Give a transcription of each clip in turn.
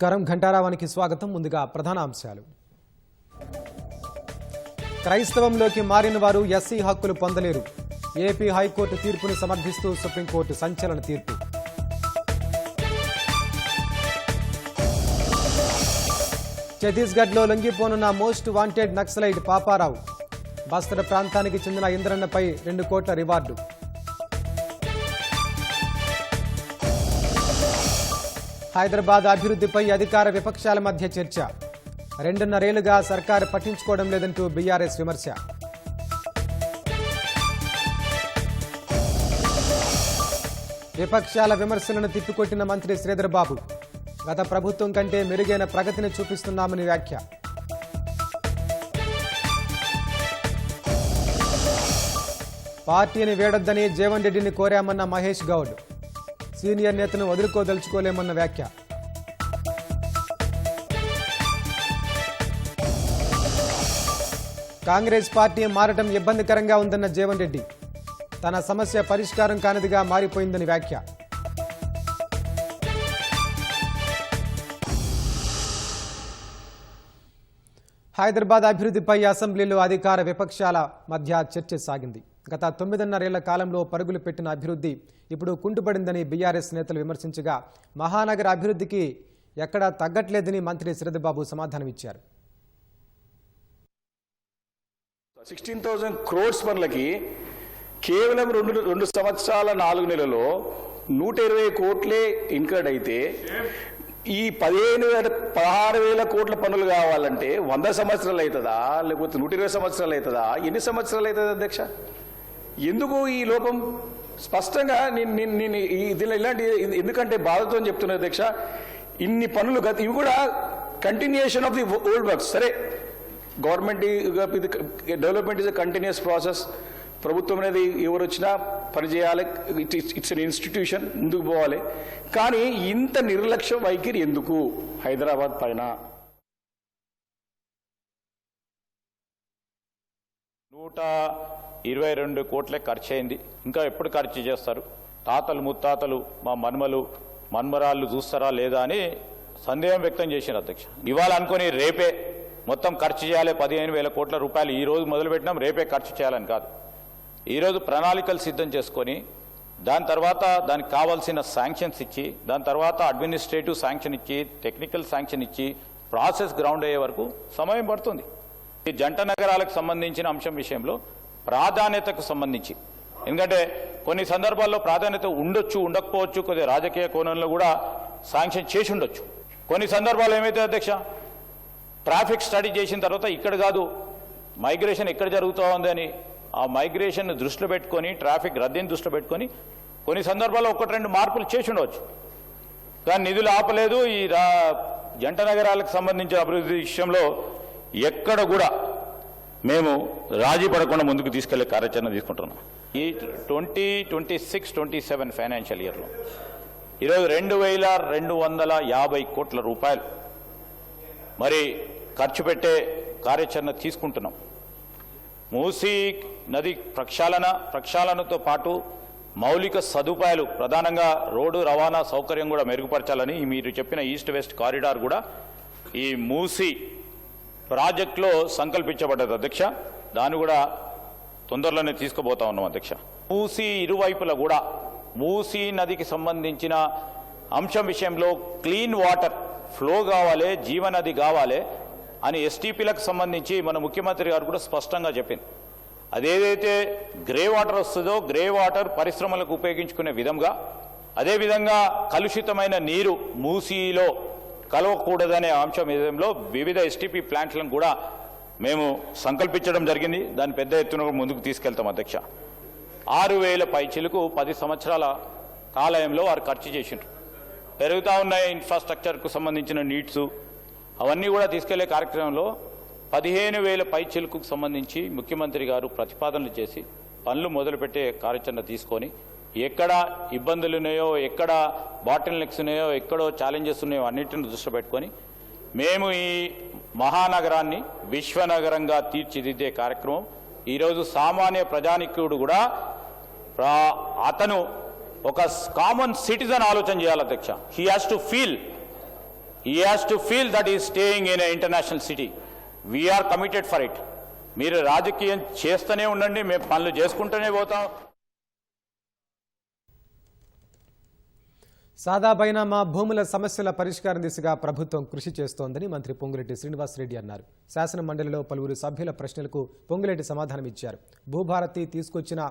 నమస్కారం ఘంటారావానికి స్వాగతం. ముందుగా ప్రధాన అంశాలు. క్రైస్తవంలోకి మారిన వారు ఎస్సీ హక్కులు పొందలేరు. ఏపీ హైకోర్టు తీర్పును సమర్థిస్తూ సుప్రీంకోర్టు సంచలన తీర్పు. ఛత్తీస్గఢ్లో లొంగిపోనున్న మోస్ట్ వాంటెడ్ నక్సలైట్ పాపారావు. బస్తర్ ప్రాంతానికి చెందిన ఇంద్రన్నపై 2 కోట్ల రివార్డు. హైదరాబాద్ అభివృద్ధిపై అధికార విపక్షాల మధ్య చర్చ. 2.5 ఏళ్లుగా సర్కారు పట్టించుకోవడం లేదంటూ బీఆర్ఎస్ విమర్శ. విపక్షాల విమర్శలను తిప్పికొట్టిన మంత్రి శ్రీధర్ బాబు. గత ప్రభుత్వం కంటే మెరుగైన ప్రగతిని చూపిస్తున్నామని వ్యాఖ్య. పార్టీని వీడొద్దని జీవన్ రెడ్డిని కోరామన్న మహేష్ గౌడ్. సీనియర్ నేతను వదులుకోదలుచుకోలేమన్న వ్యాఖ్య. కాంగ్రెస్ పార్టీ మారటం ఇబ్బందికరంగా ఉందన్న జీవన్ రెడ్డి. తన సమస్య పరిష్కారం కానిదిగా మారిపోయిందని వ్యాఖ్య. హైదరాబాద్ అభివృద్ధిపై అసెంబ్లీలో అధికార విపక్షాల మధ్య చర్చ సాగింది. గత 9.5 ఏళ్ల కాలంలో పరుగులు పెట్టిన అభివృద్ధి ఇప్పుడు కుంటుపడిందని బీఆర్ఎస్ నేతలు విమర్శించగా, మహానగర అభివృద్ధికి ఎక్కడా తగ్గట్లేదని మంత్రి శ్రీధర్ బాబు సమాధానమిచ్చారు. 16,000 crores పనులకి కేవలం 2 సంవత్సరాల 4 నెలల్లో 120 కోట్లే ఇన్కర్డ్ అయితే, ఈ 16,000 కోట్ల పనులు కావాలంటే 100 సంవత్సరాలు అవుతుందా, లేకపోతే 120 సంవత్సరాలు అవుతుందా, ఎన్ని సంవత్సరాలు అవుతుంది అధ్యక్ష? ఎందుకు ఈ లోపం? స్పష్టంగా నేను దీనిలో ఇలాంటి ఎందుకంటే బాధతో చెప్తున్నా అధ్యక్ష. ఇన్ని పనులు ఇవి కూడా continuation of the old works. సరే, government development is a continuous process. ప్రభుత్వం అనేది ఎవరు వచ్చినా పనిచేయాలి. ఇట్స్ ఎన్ ఇన్స్టిట్యూషన్, ముందుకు పోవాలి. కానీ ఇంత నిర్లక్ష్య వైఖరి ఎందుకు హైదరాబాద్ పైన? 122 కోట్లే ఖర్చు అయింది. ఇంకా ఎప్పుడు ఖర్చు చేస్తారు? తాతలు ముత్తాతలు మా మన్మరాళ్ళు చూస్తారా లేదా అని సందేహం వ్యక్తం చేశారు అధ్యక్ష. ఇవాళ అనుకుని రేపే మొత్తం ఖర్చు చేయాలి 15,000 కోట్ల రూపాయలు. ఈ రోజు మొదలుపెట్టినాం, రేపే ఖర్చు చేయాలని కాదు. ఈరోజు ప్రణాళికలు సిద్ధం చేసుకొని దాని తర్వాత దానికి కావాల్సిన శాంక్షన్స్ ఇచ్చి, దాని తర్వాత అడ్మినిస్ట్రేటివ్ శాంక్షన్ ఇచ్చి, టెక్నికల్ శాంక్షన్ ఇచ్చి ప్రాసెస్ గ్రౌండ్ అయ్యే వరకు సమయం పడుతుంది. ఈ జంట నగరాలకు సంబంధించిన అంశం విషయంలో ప్రాధాన్యతకు సంబంధించి, ఎందుకంటే కొన్ని సందర్భాల్లో ప్రాధాన్యత ఉండొచ్చు, ఉండకపోవచ్చు, కొద్దిగా రాజకీయ కోణంలో కూడా శాంక్షన్ చేసి ఉండొచ్చు. కొన్ని సందర్భాలు ఏమైతే అధ్యక్ష, ట్రాఫిక్ స్టడీ చేసిన తర్వాత ఇక్కడ కాదు మైగ్రేషన్ ఎక్కడ జరుగుతూ ఉందని ఆ మైగ్రేషన్ దృష్టిలో పెట్టుకొని, ట్రాఫిక్ రద్దీని దృష్టిలో పెట్టుకొని కొన్ని సందర్భాల్లో 1-2 మార్పులు చేసి ఉండవచ్చు. కానీ నిధులు ఆపలేదు. ఈ జంట నగరాలకు సంబంధించిన అభివృద్ధి విషయంలో ఎక్కడ కూడా మేము రాజీ పడకుండా ముందుకు తీసుకెళ్లే కార్యాచరణ తీసుకుంటున్నాం. ఈ 2026-27 ఫైనాన్షియల్ ఇయర్లో ఈరోజు 2,250 కోట్ల రూపాయలు మరి ఖర్చు పెట్టే కార్యాచరణ తీసుకుంటున్నాం. మూసీ నది ప్రక్షాళనతో పాటు మౌలిక సదుపాయాలు, ప్రధానంగా రోడ్డు రవాణా సౌకర్యం కూడా మెరుగుపరచాలని మీరు చెప్పిన ఈస్ట్ వెస్ట్ కారిడార్ కూడా ఈ మూసీ ప్రాజెక్టులో సంకల్పించబడ్డది అధ్యక్ష. దాన్ని కూడా తొందరలోనే తీసుకుపోతా ఉన్నాం అధ్యక్ష. మూసీ ఇరువైపులా కూడా మూసీ నదికి సంబంధించిన అంశం విషయంలో క్లీన్ వాటర్ ఫ్లో కావాలి, జీవనది కావాలి అని ఎస్టీపీలకు సంబంధించి మన ముఖ్యమంత్రి గారు కూడా స్పష్టంగా చెప్పింది. అదేదైతే గ్రే వాటర్ వస్తుందో గ్రే వాటర్ పరిశ్రమలకు ఉపయోగించుకునే విధంగా, అదేవిధంగా కలుషితమైన నీరు మూసీలో కలవకూడదనే అంశం విషయంలో వివిధ ఎస్టీపీ ప్లాంట్లను కూడా మేము సంకల్పించడం జరిగింది. దాన్ని పెద్ద ఎత్తున ముందుకు తీసుకెళ్తాం అధ్యక్ష. 6,000 పైచిలకు 10 సంవత్సరాల కాలంలో వారు ఖర్చు చేసిండ్రు. పెరుగుతూ ఉన్న ఇన్ఫ్రాస్ట్రక్చర్కు సంబంధించిన నీడ్స్ అవన్నీ కూడా తీసుకెళ్లే కార్యక్రమంలో 15,000 పైచిలకు సంబంధించి ముఖ్యమంత్రి గారు ప్రతిపాదనలు చేసి పనులు మొదలుపెట్టే కార్యాచరణ తీసుకొని, ఎక్కడ ఇబ్బందులు ఉన్నాయో, ఎక్కడ బాటిల్ నెక్స్ ఉన్నాయో, ఎక్కడో ఛాలెంజెస్ ఉన్నాయో అన్నింటిని దృష్టి పెట్టుకొని మేము ఈ మహానగరాన్ని విశ్వనగరంగా తీర్చిదిద్దే కార్యక్రమం. ఈరోజు సామాన్య ప్రజానికుడు కూడా అతను ఒక కామన్ సిటిజన్ ఆలోచన చేయాలి అధ్యక్ష. He has to feel He has to feel that he is staying in an international city. We are committed for it. మీరు రాజకీయం చేస్తూనే ఉండండి, మేము పనులు చేసుకుంటూనే పోతాం. సాదా బైనామా భూముల సమస్యల పరిష్కారం దిశగా ప్రభుత్వం కృషి చేస్తోందని మంత్రి పొంగులేటి శ్రీనివాసరెడ్డి అన్నారు. శాసన మండలిలో పలువురు సభ్యుల ప్రశ్నలకు పొంగులేటి సమాధానమిచ్చారు. భూభారతి తీసుకొచ్చిన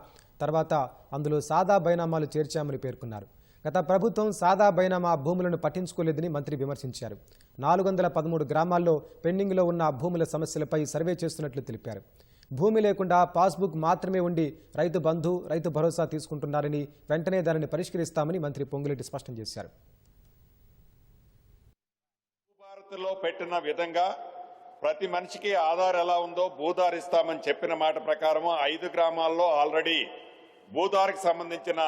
తర్వాత అందులో సాదా బైనామాలు చేర్చామని పేర్కొన్నారు. గత ప్రభుత్వం సాదా బైనామా భూములను పట్టించుకోలేదని మంత్రి విమర్శించారు. 413 గ్రామాల్లో పెండింగ్లో ఉన్న భూముల సమస్యలపై సర్వే చేస్తున్నట్లు తెలిపారు. భూమి లేకుండా పాస్బుక్ మాత్రమే ఉండి రైతు బంధు, రైతు భరోసా తీసుకుంటున్నారని, వెంటనే దానిని పరిష్కరిస్తామని మంత్రి పొంగులేటి స్పష్టం చేశారు. భారత్లో పెట్టిన విధంగా ప్రతి మనిషికి ఆధార్ ఎలా ఉందో భూధార్ ఇస్తామని చెప్పిన మాట ప్రకారం 5 గ్రామాల్లో ఆల్రెడీ భూధార్కి సంబంధించిన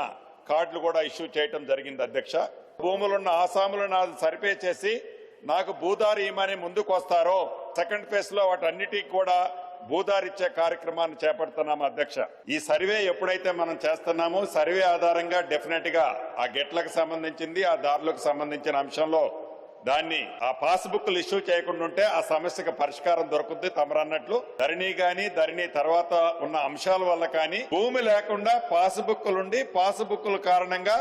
కార్డులు కూడా ఇష్యూ చేయడం జరిగింది అధ్యక్ష. భూములున్న ఆసాములను సరిపే చేసి నాకు భూధార్ ఇవ్వమని ముందుకు వస్తారో సెకండ్ ఫేజ్ లో వాటన్నిటికీ కూడా భూధార్ ఇచ్చే కార్యక్రమాన్ని చేపడుతున్నాము అధ్యక్ష. ఈ సర్వే ఎప్పుడైతే మనం చేస్తున్నామో సర్వే ఆధారంగా డెఫినెట్ గా ఆ గెట్లకు సంబంధించింది, ఆ దారులకు సంబంధించిన అంశంలో దాన్ని ఆ పాస్బుక్లు ఇష్యూ చేయకుండా ఉంటే ఆ సమస్యకు పరిష్కారం దొరుకుతుంది. తమరన్నట్లు ధరణి తర్వాత ఉన్న అంశాల వల్ల కానీ భూమి లేకుండా పాస్బుక్లుండి పాస్బుక్ల కారణంగా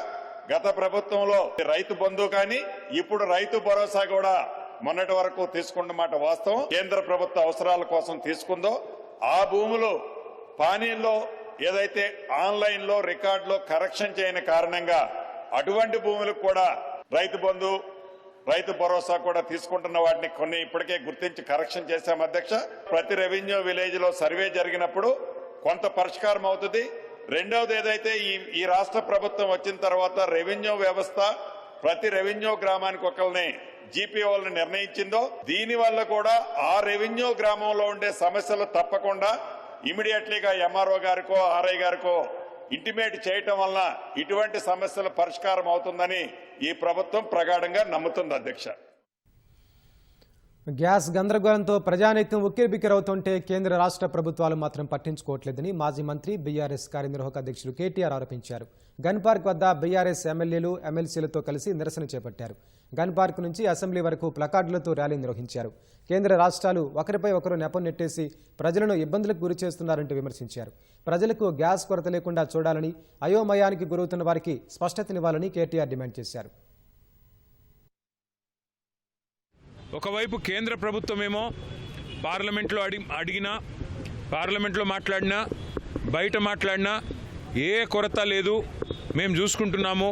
గత ప్రభుత్వంలో రైతు బంధు కానీ ఇప్పుడు రైతు భరోసా కూడా మొన్నటి వరకు తీసుకున్నమాట వాస్తవం. కేంద్ర ప్రభుత్వ అవసరాల కోసం తీసుకుందో ఆ భూములు పానీల్లో ఏదైతే ఆన్లైన్ లో రికార్డులో కరెక్షన్ చేయని కారణంగా అటువంటి భూములకు కూడా రైతు బంధు, రైతు భరోసా కూడా తీసుకుంటున్న వాటిని కొన్ని ఇప్పటికే గుర్తించి కరెక్షన్ చేశాం అధ్యక్ష. ప్రతి రెవెన్యూ విలేజ్ లో సర్వే జరిగినప్పుడు కొంత పరిష్కారం అవుతుంది. రెండవది ఏదైతే ఈ రాష్ట్ర ప్రభుత్వం వచ్చిన తర్వాత రెవెన్యూ వ్యవస్థ ప్రతి రెవెన్యూ గ్రామానికి ఒకరిని జీపీఓలను నిర్ణయించిందో దీని వల్ల కూడా ఆ రెవెన్యూ గ్రామంలో ఉండే సమస్యలు తప్పకుండా ఇమీడియట్లీగా ఎంఆర్ఓ గారికో ఆర్ఐ గారికో ఇంటిమేట్ చేయటం వల్ల ఇటువంటి సమస్యల పరిష్కారం అవుతుందని ఈ ప్రభుత్వం ప్రగాఢంగా నమ్ముతుంది అధ్యక్ష. గ్యాస్ గందరగోళంతో ప్రజానీకం ఉక్కిరిబిక్కిరవుతుంటే కేంద్ర రాష్ట్ర ప్రభుత్వాలు మాత్రం పట్టించుకోవట్లేదని మాజీ మంత్రి బీఆర్ఎస్ కార్యనిర్వాహక అధ్యక్షుడు కేటీఆర్ ఆరోపించారు. గన్ పార్క్ వద్ద బీఆర్ఎస్ ఎమ్మెల్యేలు, ఎమ్మెల్సీలతో కలిసి నిరసన చేపట్టారు. గన్ పార్క్ నుంచి అసెంబ్లీ వరకు ప్లకార్డులతో ర్యాలీ నిర్వహించారు. కేంద్ర రాష్ట్రాలు ఒకరిపై ఒకరు నెపం నెట్టేసి ప్రజలను ఇబ్బందులకు గురి చేస్తున్నారంటూ విమర్శించారు. ప్రజలకు గ్యాస్ కొరత లేకుండా చూడాలని, అయోమయానికి గురవుతున్న వారికి స్పష్టతనివ్వాలని కేటీఆర్ డిమాండ్ చేశారు. ఒకవైపు కేంద్ర ప్రభుత్వమేమో పార్లమెంట్లో అడిగినా, పార్లమెంట్లో మాట్లాడినా, బయట మాట్లాడినా ఏ కొరత లేదు, మేము చూసుకుంటున్నాము,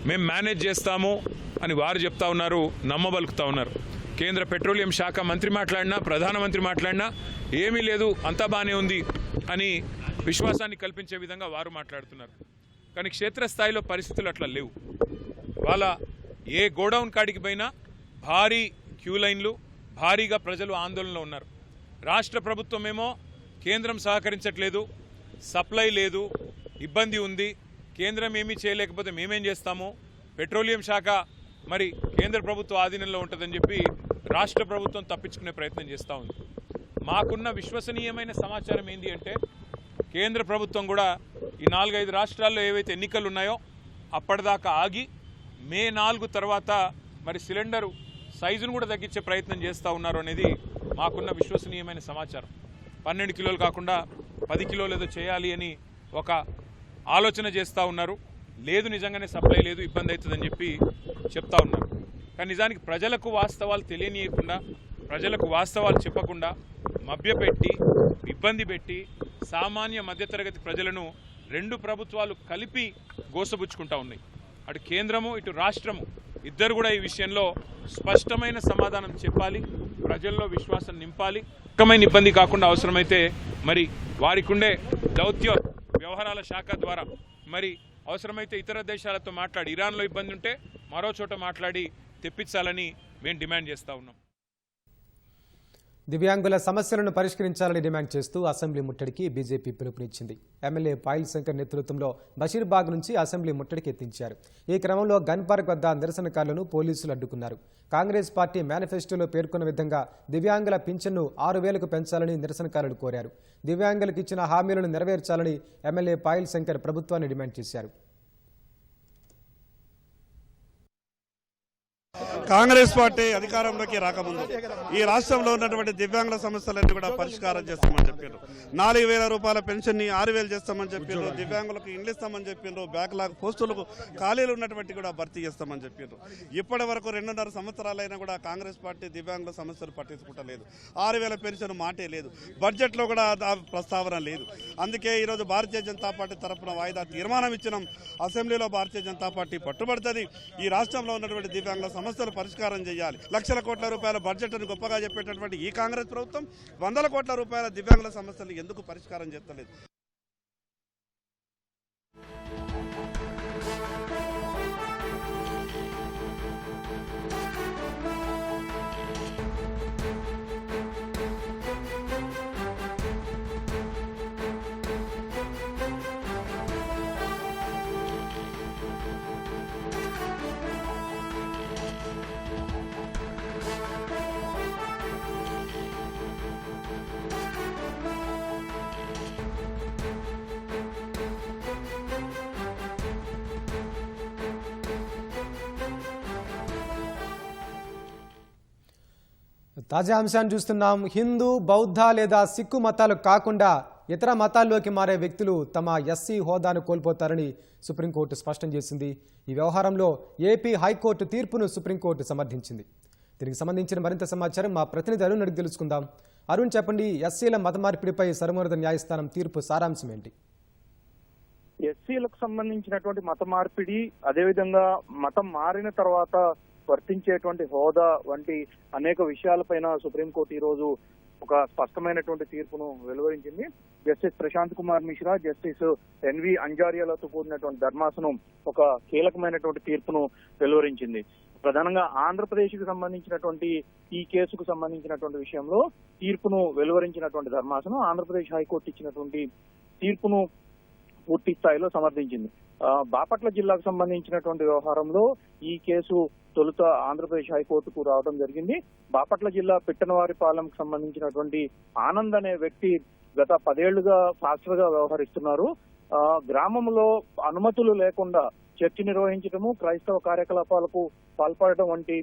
మేము మేనేజ్ చేస్తాము అని వారు చెప్తా ఉన్నారు, నమ్మబలుకుతా ఉన్నారు. కేంద్ర పెట్రోలియం శాఖ మంత్రి మాట్లాడినా, ప్రధానమంత్రి మాట్లాడినా ఏమీ లేదు, అంతా బాగానే ఉంది అని విశ్వాసాన్ని కల్పించే విధంగా వారు మాట్లాడుతున్నారు. కానీ క్షేత్రస్థాయిలో పరిస్థితులు అట్లా లేవు. వాళ్ళ ఏ గోడౌన్ కాడికి పోయినా భారీ క్యూ లైన్లు, భారీగా ప్రజలు ఆందోళనలో ఉన్నారు. రాష్ట్ర ప్రభుత్వమేమో కేంద్రం సహకరించట్లేదు, సప్లై లేదు, ఇబ్బంది ఉంది, కేంద్రం ఏమీ చేయలేకపోతే మేమేం చేస్తాము, పెట్రోలియం శాఖ మరి కేంద్ర ప్రభుత్వ ఆధీనంలో ఉంటుందని చెప్పి రాష్ట్ర ప్రభుత్వం తప్పించుకునే ప్రయత్నం చేస్తూ ఉంది. మాకున్న విశ్వసనీయమైన సమాచారం ఏంటి అంటే కేంద్ర ప్రభుత్వం కూడా ఈ 4-5 రాష్ట్రాల్లో ఏవైతే ఎన్నికలు ఉన్నాయో అప్పటిదాకా ఆగి మే 4 తర్వాత మరి సిలిండరు సైజును కూడా తగ్గించే ప్రయత్నం చేస్తూ ఉన్నారు అనేది మాకున్న విశ్వసనీయమైన సమాచారం. 12 కిలోలు కాకుండా 10 కిలోలు ఏదో చేయాలి అని ఒక ఆలోచన చేస్తూ ఉన్నారు. లేదు, నిజంగానే సప్లై లేదు, ఇబ్బంది అవుతుందని చెప్పి చెప్తా ఉన్నారు. కానీ నిజానికి ప్రజలకు వాస్తవాలు తెలియనీయకుండా, ప్రజలకు వాస్తవాలు చెప్పకుండా మభ్యపెట్టి, ఇబ్బంది పెట్టి సామాన్య మధ్యతరగతి ప్రజలను రెండు ప్రభుత్వాలు కలిపి గోసబుచ్చుకుంటా ఉన్నాయి. అటు కేంద్రము, ఇటు రాష్ట్రము ఇద్దరు కూడా ఈ విషయంలో స్పష్టమైన సమాధానం చెప్పాలి, ప్రజల్లో విశ్వాసం నింపాలి. రకమైన ఇబ్బంది కాకుండా అవసరమైతే మరి వారికి ఉండే దౌత్య వ్యవహారాల శాఖ ద్వారా మరి అవసరమైతే ఇతర దేశాలతో మాట్లాడి, ఇరాన్లో ఇబ్బంది ఉంటే మరో చోట మాట్లాడి తెప్పించాలని మేము డిమాండ్ చేస్తూ ఉన్నాం. దివ్యాంగుల సమస్యలను పరిష్కరించాలని డిమాండ్ చేస్తూ అసెంబ్లీ ముట్టడికి బీజేపీ పిలుపునిచ్చింది. ఎమ్మెల్యే పాయల్ శంకర్ నేతృత్వంలో బషీర్బాగ్ నుంచి అసెంబ్లీ ముట్టడికి ఎత్తించారు. ఈ క్రమంలో గన్ పార్క్ వద్ద నిరసనకారులను పోలీసులు అడ్డుకున్నారు. కాంగ్రెస్ పార్టీ మేనిఫెస్టోలో పేర్కొన్న విధంగా దివ్యాంగుల పింఛన్ను 6,000కు పెంచాలని నిరసనకారులు కోరారు. దివ్యాంగులకు ఇచ్చిన హామీలను నెరవేర్చాలని ఎమ్మెల్యే పాయల్ శంకర్ ప్రభుత్వాన్ని డిమాండ్ చేశారు. కాంగ్రెస్ పార్టీ అధికారంలోకి రాకముందు ఈ రాష్ట్రంలో ఉన్నటువంటి దివ్యాంగుల సమస్యలన్నీ కూడా పరిష్కారం చేస్తామని చెప్పారు. 4,000 రూపాయల పెన్షన్ ని 6,000 చేస్తామని చెప్పారు. దివ్యాంగులకు ఇండ్లు ఇస్తామని చెప్పారు. బ్యాక్లాగ్ పోస్టులకు ఖాళీలు ఉన్నటువంటి కూడా భర్తీ చేస్తామని చెప్పారు. ఇప్పటి వరకు 2.5 సంవత్సరాలైనా కూడా కాంగ్రెస్ పార్టీ దివ్యాంగుల సమస్యలు పట్టించుకుంటలేదు. 6,000 పెన్షన్ మాటే లేదు. బడ్జెట్లో కూడా ప్రస్తావన లేదు. అందుకే ఈరోజు భారతీయ జనతా పార్టీ తరఫున వాయిదా తీర్మానం ఇచ్చినాం. అసెంబ్లీలో భారతీయ జనతా పార్టీ పట్టుబడుతుంది. ఈ రాష్ట్రంలో ఉన్నటువంటి దివ్యాంగుల సమస్యలు పరిష్కారం చేయాలి. లక్షల కోట్ల రూపాయల బడ్జెట్ అని గొప్పగా చెప్పేటటువంటి ఈ కాంగ్రెస్ ప్రభుత్వం 100 కోట్ల రూపాయల దివ్యాంగుల సమస్యలు ఎందుకు పరిష్కారం చేస్తలేదు? తాజా అంశాన్ని చూస్తున్నాం. హిందూ, బౌద్ధ లేదా సిక్కు మతాలు కాకుండా ఇతర మతాల్లోకి మారే వ్యక్తులు తమ ఎస్సీ హోదాను కోల్పోతారని సుప్రీంకోర్టు స్పష్టం చేసింది. ఈ వ్యవహారంలో ఏపీ హైకోర్టు తీర్పును సుప్రీంకోర్టు సమర్థించింది. దీనికి సంబంధించిన మరింత సమాచారం మా ప్రతినిధి అరుణ్ అడిగి తెలుసుకుందాం. అరుణ్, చెప్పండి, ఎస్సీల మత మార్పిడిపై సర్వోన్నత న్యాయస్థానం తీర్పు సారాంశం ఏంటి? ఎస్సీలకు సంబంధించినటువంటి మత మార్పిడి, అదేవిధంగా మతం మారిన తర్వాత వర్తించేటువంటి హోదా వంటి అనేక విషయాలపైన సుప్రీంకోర్టు ఈ రోజు ఒక స్పష్టమైనటువంటి తీర్పును వెలువరించింది. Justice Prashant Kumar Mishra, justice N V అంజారియాలతో కూడినటువంటి ధర్మాసనం ఒక కీలకమైనటువంటి తీర్పును వెలువరించింది. ప్రధానంగా ఆంధ్రప్రదేశ్ కు సంబంధించినటువంటి ఈ కేసుకు సంబంధించినటువంటి విషయంలో తీర్పును వెలువరించినటువంటి ధర్మాసనం ఆంధ్రప్రదేశ్ హైకోర్టు ఇచ్చినటువంటి తీర్పును పూర్తి స్థాయిలో సమర్థించింది. బాపట్ల జిల్లాకు సంబంధించినటువంటి వ్యవహారంలో ఈ కేసు తొలుత ఆంధ్రప్రదేశ్ హైకోర్టుకు రావడం జరిగింది. బాపట్ల జిల్లా పిట్టనవారిపాలెంకు సంబంధించినటువంటి ఆనంద్ అనే వ్యక్తి గత 10 ఏళ్లుగా ఫాస్టర్ గా వ్యవహరిస్తున్నారు. గ్రామంలో అనుమతులు లేకుండా చర్చి నిర్వహించడము, క్రైస్తవ కార్యకలాపాలకు పాల్పడటం వంటి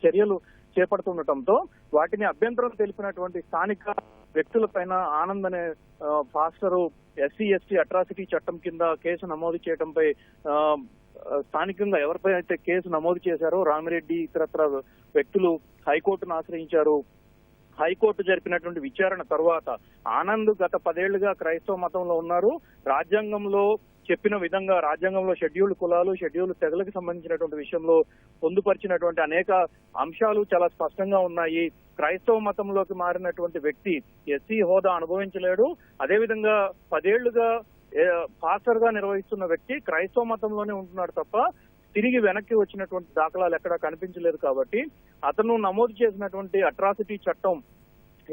చర్యలు చేపడుతుండటంతో వాటిని అభ్యంతరం తెలిపినటువంటి స్థానిక వ్యక్తులపైన ఆనంద్ అనే ఫాస్టరు ఎస్సీ ఎస్టీ అట్రాసిటీ చట్టం కింద కేసు నమోదు చేయడంపై స్థానికంగా ఎవరిపై అయితే కేసు నమోదు చేశారో రామిరెడ్డి ఇతరత్ర వ్యక్తులు హైకోర్టును ఆశ్రయించారు. హైకోర్టు జరిపినటువంటి విచారణ తర్వాత ఆనంద్ గత 10 ఏళ్లుగా క్రైస్తవ మతంలో ఉన్నారు. రాజ్యాంగంలో చెప్పిన విధంగా రాజ్యాంగంలో షెడ్యూల్డ్ కులాలు, షెడ్యూల్డ్ తెగలకు సంబంధించినటువంటి విషయంలో పొందుపరిచినటువంటి అనేక అంశాలు చాలా స్పష్టంగా ఉన్నాయి. క్రైస్తవ మతంలోకి మారినటువంటి వ్యక్తి ఎస్సీ హోదా అనుభవించలేడు. అదేవిధంగా 10 ఏళ్లుగా పాస్టర్ గా నిర్వహిస్తున్న వ్యక్తి క్రైస్తవ మతంలోనే ఉంటున్నాడు తప్ప తిరిగి వెనక్కి వచ్చినటువంటి దాఖలాలు ఎక్కడా కనిపించలేదు. కాబట్టి అతను నమోదు చేసినటువంటి అట్రాసిటీ చట్టం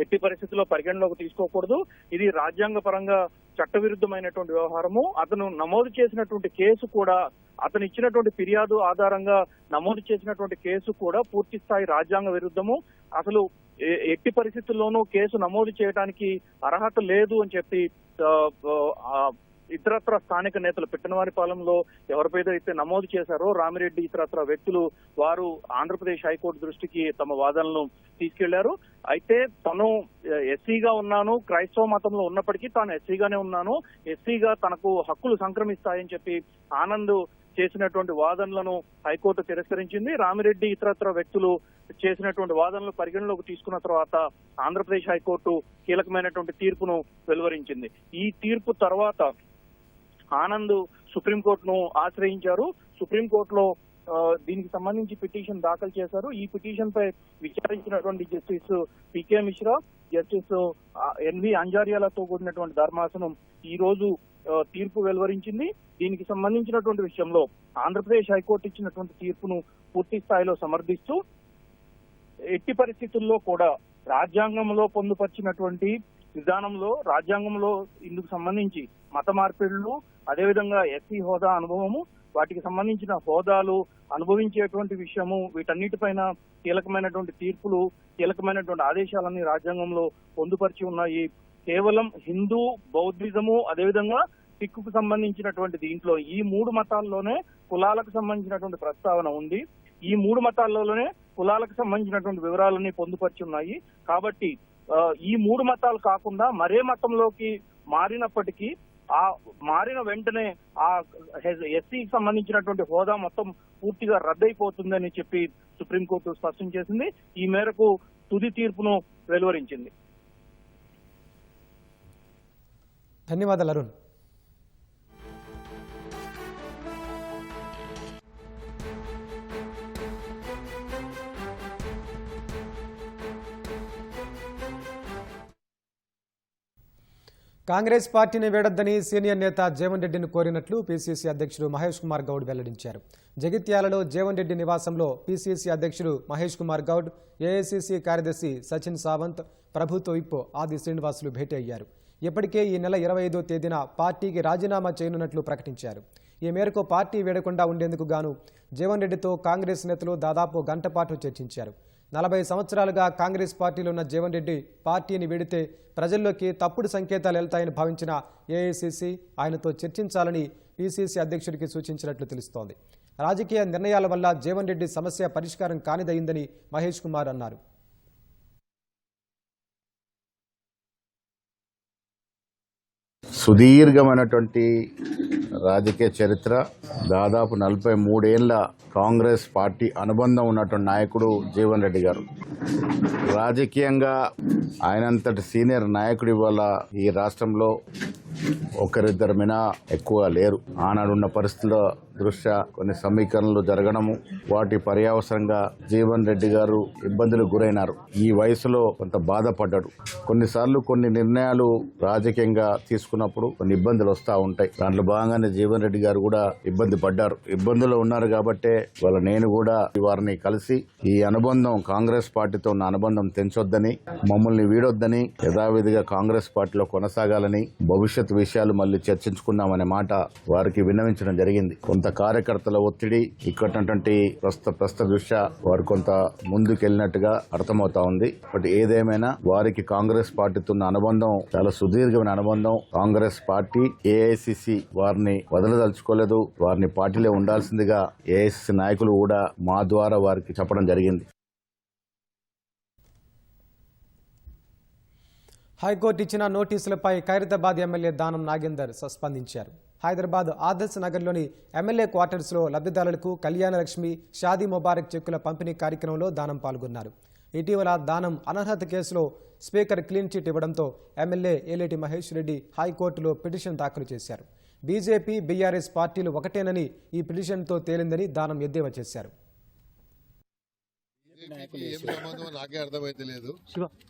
ఎట్టి పరిస్థితుల్లో పరిగణలోకి తీసుకోకూడదు. ఇది రాజ్యాంగ పరంగా చట్టవిరుద్ధమైనటువంటి వ్యవహారము. అతను నమోదు చేసినటువంటి కేసు కూడా, అతను ఇచ్చినటువంటి ఫిర్యాదు ఆధారంగా నమోదు చేసినటువంటి కేసు కూడా పూర్తి స్థాయి రాజ్యాంగ విరుద్ధము. అసలు ఎట్టి పరిస్థితుల్లోనూ కేసు నమోదు చేయడానికి అర్హత లేదు అని చెప్పి ఇతరత్ర స్థానిక నేతలు పిట్టనవారిపాలెంలో ఎవరిపైతే నమోదు చేశారో రామిరెడ్డి ఇతరత్ర వ్యక్తులు వారు ఆంధ్రప్రదేశ్ హైకోర్టు దృష్టికి తమ వాదనలను తీసుకెళ్లారు. అయితే తను ఎస్సీగా ఉన్నాను, క్రైస్తవ మతంలో ఉన్నప్పటికీ తాను ఎస్సీగానే ఉన్నాను, ఎస్సీగా తనకు హక్కులు సంక్రమిస్తాయని చెప్పి ఆనంద్ చేసినటువంటి వాదనలను హైకోర్టు తిరస్కరించింది. రామిరెడ్డి ఇతరత్ర వ్యక్తులు చేసినటువంటి వాదనలు పరిగణలోకి తీసుకున్న తర్వాత ఆంధ్రప్రదేశ్ హైకోర్టు కీలకమైనటువంటి తీర్పును వెలువరించింది. ఈ తీర్పు తర్వాత ఆనంద్ సుప్రీంకోర్టును ఆశ్రయించారు. సుప్రీంకోర్టులో దీనికి సంబంధించి పిటిషన్ దాఖలు చేశారు. ఈ పిటిషన్ పై విచారించినటువంటి justice P K Mishra, justice N V అంజారియాలతో కూడినటువంటి ధర్మాసనం ఈ రోజు తీర్పు వెలువరించింది. దీనికి సంబంధించినటువంటి విషయంలో ఆంధ్రప్రదేశ్ హైకోర్టు ఇచ్చినటువంటి తీర్పును పూర్తి స్థాయిలో సమర్థిస్తూ ఎట్టి పరిస్థితుల్లో కూడా రాజ్యాంగంలో పొందుపరిచినటువంటి విధానంలో, రాజ్యాంగంలో ఇందుకు సంబంధించి మత మార్పిడులు, అదేవిధంగా ఎస్సీ హోదా అనుభవము, వాటికి సంబంధించిన హోదాలు అనుభవించేటువంటి విషయము, వీటన్నిటిపైన కీలకమైనటువంటి తీర్పులు, కీలకమైనటువంటి ఆదేశాలన్నీ రాజ్యాంగంలో పొందుపరిచి ఉన్నాయి. కేవలం హిందూ, బౌద్ధిజము, అదేవిధంగా సిక్కుకు సంబంధించినటువంటి దీంట్లో ఈ 3 మతాల్లోనే కులాలకు సంబంధించినటువంటి ప్రస్తావన ఉంది. ఈ 3 మతాల్లోనే కులాలకు సంబంధించినటువంటి వివరాలన్నీ పొందుపరిచి ఉన్నాయి. కాబట్టి ఈ 3 మతాలు కాకుండా మరే మతంలోకి మారినప్పటికీ ఆ మారిన వెంటనే ఆ ఎస్సీకి సంబంధించినటువంటి హోదా మొత్తం పూర్తిగా రద్దయిపోతుందని చెప్పి సుప్రీంకోర్టు స్పష్టం చేసింది. ఈ మేరకు తుది తీర్పును వెలువరించింది. ధన్యవాదాలు అరుణ్. కాంగ్రెస్ పార్టీని వీడొద్దని సీనియర్ నేత జీవన్ రెడ్డిని కోరినట్లు పీసీసీ అధ్యక్షుడు మహేష్ కుమార్ గౌడ్ వెల్లడించారు. జగిత్యాలలో జీవన్ రెడ్డి నివాసంలో పీసీసీ అధ్యక్షుడు మహేష్ కుమార్ గౌడ్, ఏఐసీసీ కార్యదర్శి సచిన్ సావంత్, ప్రభుత్వ విప్ ఆది శ్రీనివాసులు భేటీ అయ్యారు. ఇప్పటికే ఈ నెల 25వ తేదీన పార్టీకి రాజీనామా చేయనున్నట్లు ప్రకటించారు. ఈ మేరకు పార్టీ వీడకుండా ఉండేందుకు గాను జీవన్ రెడ్డితో కాంగ్రెస్ నేతలు దాదాపు గంట పాటు చర్చించారు. 40 సంవత్సరాలుగా కాంగ్రెస్ పార్టీలో ఉన్న జీవన్ రెడ్డి పార్టీని వీడితే ప్రజల్లోకి తప్పుడు సంకేతాలు వెళ్తాయని భావించిన ఏఐసీసీ ఆయనతో చర్చించాలని పీసీసీ అధ్యక్షుడికి సూచించినట్లు తెలుస్తోంది. రాజకీయ నిర్ణయాల వల్ల జీవన్ రెడ్డి సమస్య పరిష్కారం కానిదయిందని మహేష్ కుమార్ అన్నారు. సుదీర్ఘమైనటువంటి రాజకీయ చరిత్ర, దాదాపు 43 ఏళ్ల కాంగ్రెస్ పార్టీ అనుబంధం ఉన్నటువంటి నాయకుడు జీవన్ రెడ్డి గారు. రాజకీయంగా ఆయనంతటి సీనియర్ నాయకుడు ఇవాళ ఈ రాష్ట్రంలో ఒకరిద్దరు మినా ఎక్కువ లేరు. ఆనాడున్న పరిస్థితుల దృష్ట్యా కొన్ని సమీకరణలు జరగడము, వాటి పర్యవసరంగా జీవన్ రెడ్డి గారు ఇబ్బందులకు గురైనారు. ఈ వయసులో కొంత బాధపడ్డాడు. కొన్నిసార్లు కొన్ని నిర్ణయాలు రాజకీయంగా తీసుకున్నప్పుడు కొన్ని ఇబ్బందులు వస్తూ ఉంటాయి. దాంట్లో భాగంగానే జీవన్ రెడ్డి గారు కూడా ఇబ్బంది పడ్డారు. ఇబ్బందులు ఉన్నారు కాబట్టే వాళ్ళ నేను కూడా వారిని కలిసి ఈ అనుబంధం, కాంగ్రెస్ పార్టీతో ఉన్న అనుబంధం తెంచొద్దని, మమ్మల్ని వీడొద్దని, యథావిధిగా కాంగ్రెస్ పార్టీలో కొనసాగాలని, భవిష్యత్ విషయాలు మళ్ళీ చర్చించుకుందామనే మాట వారికి విన్నవించడం జరిగింది. కొంత కార్యకర్తల ఒత్తిడి, ఇక్కడటువంటి ప్రస్తుత దృష్ట్యా వారు కొంత ముందుకెళ్ళినట్టుగా అర్థమవుతా ఉంది. బట్ ఏదేమైనా వారికి కాంగ్రెస్ పార్టీతో ఉన్న అనుబంధం చాలా సుదీర్ఘమైన అనుబంధం. కాంగ్రెస్ పార్టీ, ఏఐసీసీ వారిని వదలదలుచుకోలేదు. వారిని పార్టీలో ఉండాల్సిందిగా ఏఐసీసీ నాయకులు కూడా మా ద్వారా వారికి చెప్పడం జరిగింది. హైకోర్టు ఇచ్చిన నోటీసులపై ఖైరతాబాద్ ఎమ్మెల్యే దానం నాగేందర్ స్పందించారు. హైదరాబాద్ ఆదర్శ్ నగర్లోని ఎమ్మెల్యే క్వార్టర్స్లో లబ్ధిదారులకు కళ్యాణ లక్ష్మి, షాదీ ముబారక్ చెక్కుల పంపిణీ కార్యక్రమంలో దానం పాల్గొన్నారు. ఇటీవల దానం అనర్హత కేసులో స్పీకర్ క్లీన్ చిట్ ఇవ్వడంతో ఎమ్మెల్యే ఏలేటి మహేష్ రెడ్డి హైకోర్టులో పిటిషన్ దాఖలు చేశారు. బీజేపీ, బీఆర్ఎస్ పార్టీలు ఒకటేనని ఈ పిటిషన్తో తేలిందని దానం ఎద్దేవా చేశారు. ఏం సంబంధం నాకే అర్థమైతే లేదు.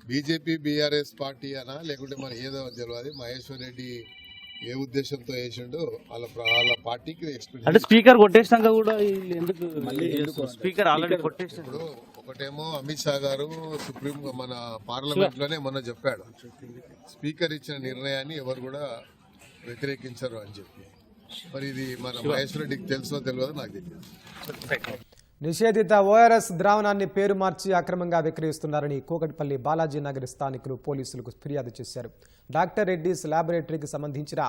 బీజేపీ, బీఆర్ఎస్ పార్టీ అనా లేకుంటే మరి ఏదో తెలియదు. మహేశ్వర్ రెడ్డి ఏ ఉద్దేశంతో వేసిండో వాళ్ళ పార్టీకి ఎక్స్పెక్ట్ అంటే స్పీకర్ కొట్టేసినాక కూడా ఎందుకు స్పీకర్ ఆల్రెడీ కొట్టేసాడు. ఇప్పుడు ఒకటేమో అమిత్ షా గారు సుప్రీం మన పార్లమెంట్ లోనే మొన్న చెప్పాడు, స్పీకర్ ఇచ్చిన నిర్ణయాన్ని ఎవరు కూడా వ్యతిరేకించరు అని చెప్పి. మరి ఇది మన మహేశ్వర్ రెడ్డికి తెలుసో తెలియదో నాకు తెలియదు. నిషేధిత ఓఆర్ఎస్ ద్రావణాన్ని పేరు మార్చి అక్రమంగా విక్రయిస్తున్నారని కూకట్పల్లి బాలాజీ నగర్ స్థానికులు పోలీసులకు ఫిర్యాదు చేశారు. డాక్టర్ రెడ్డిస్ ల్యాబొరేటరీకి సంబంధించిన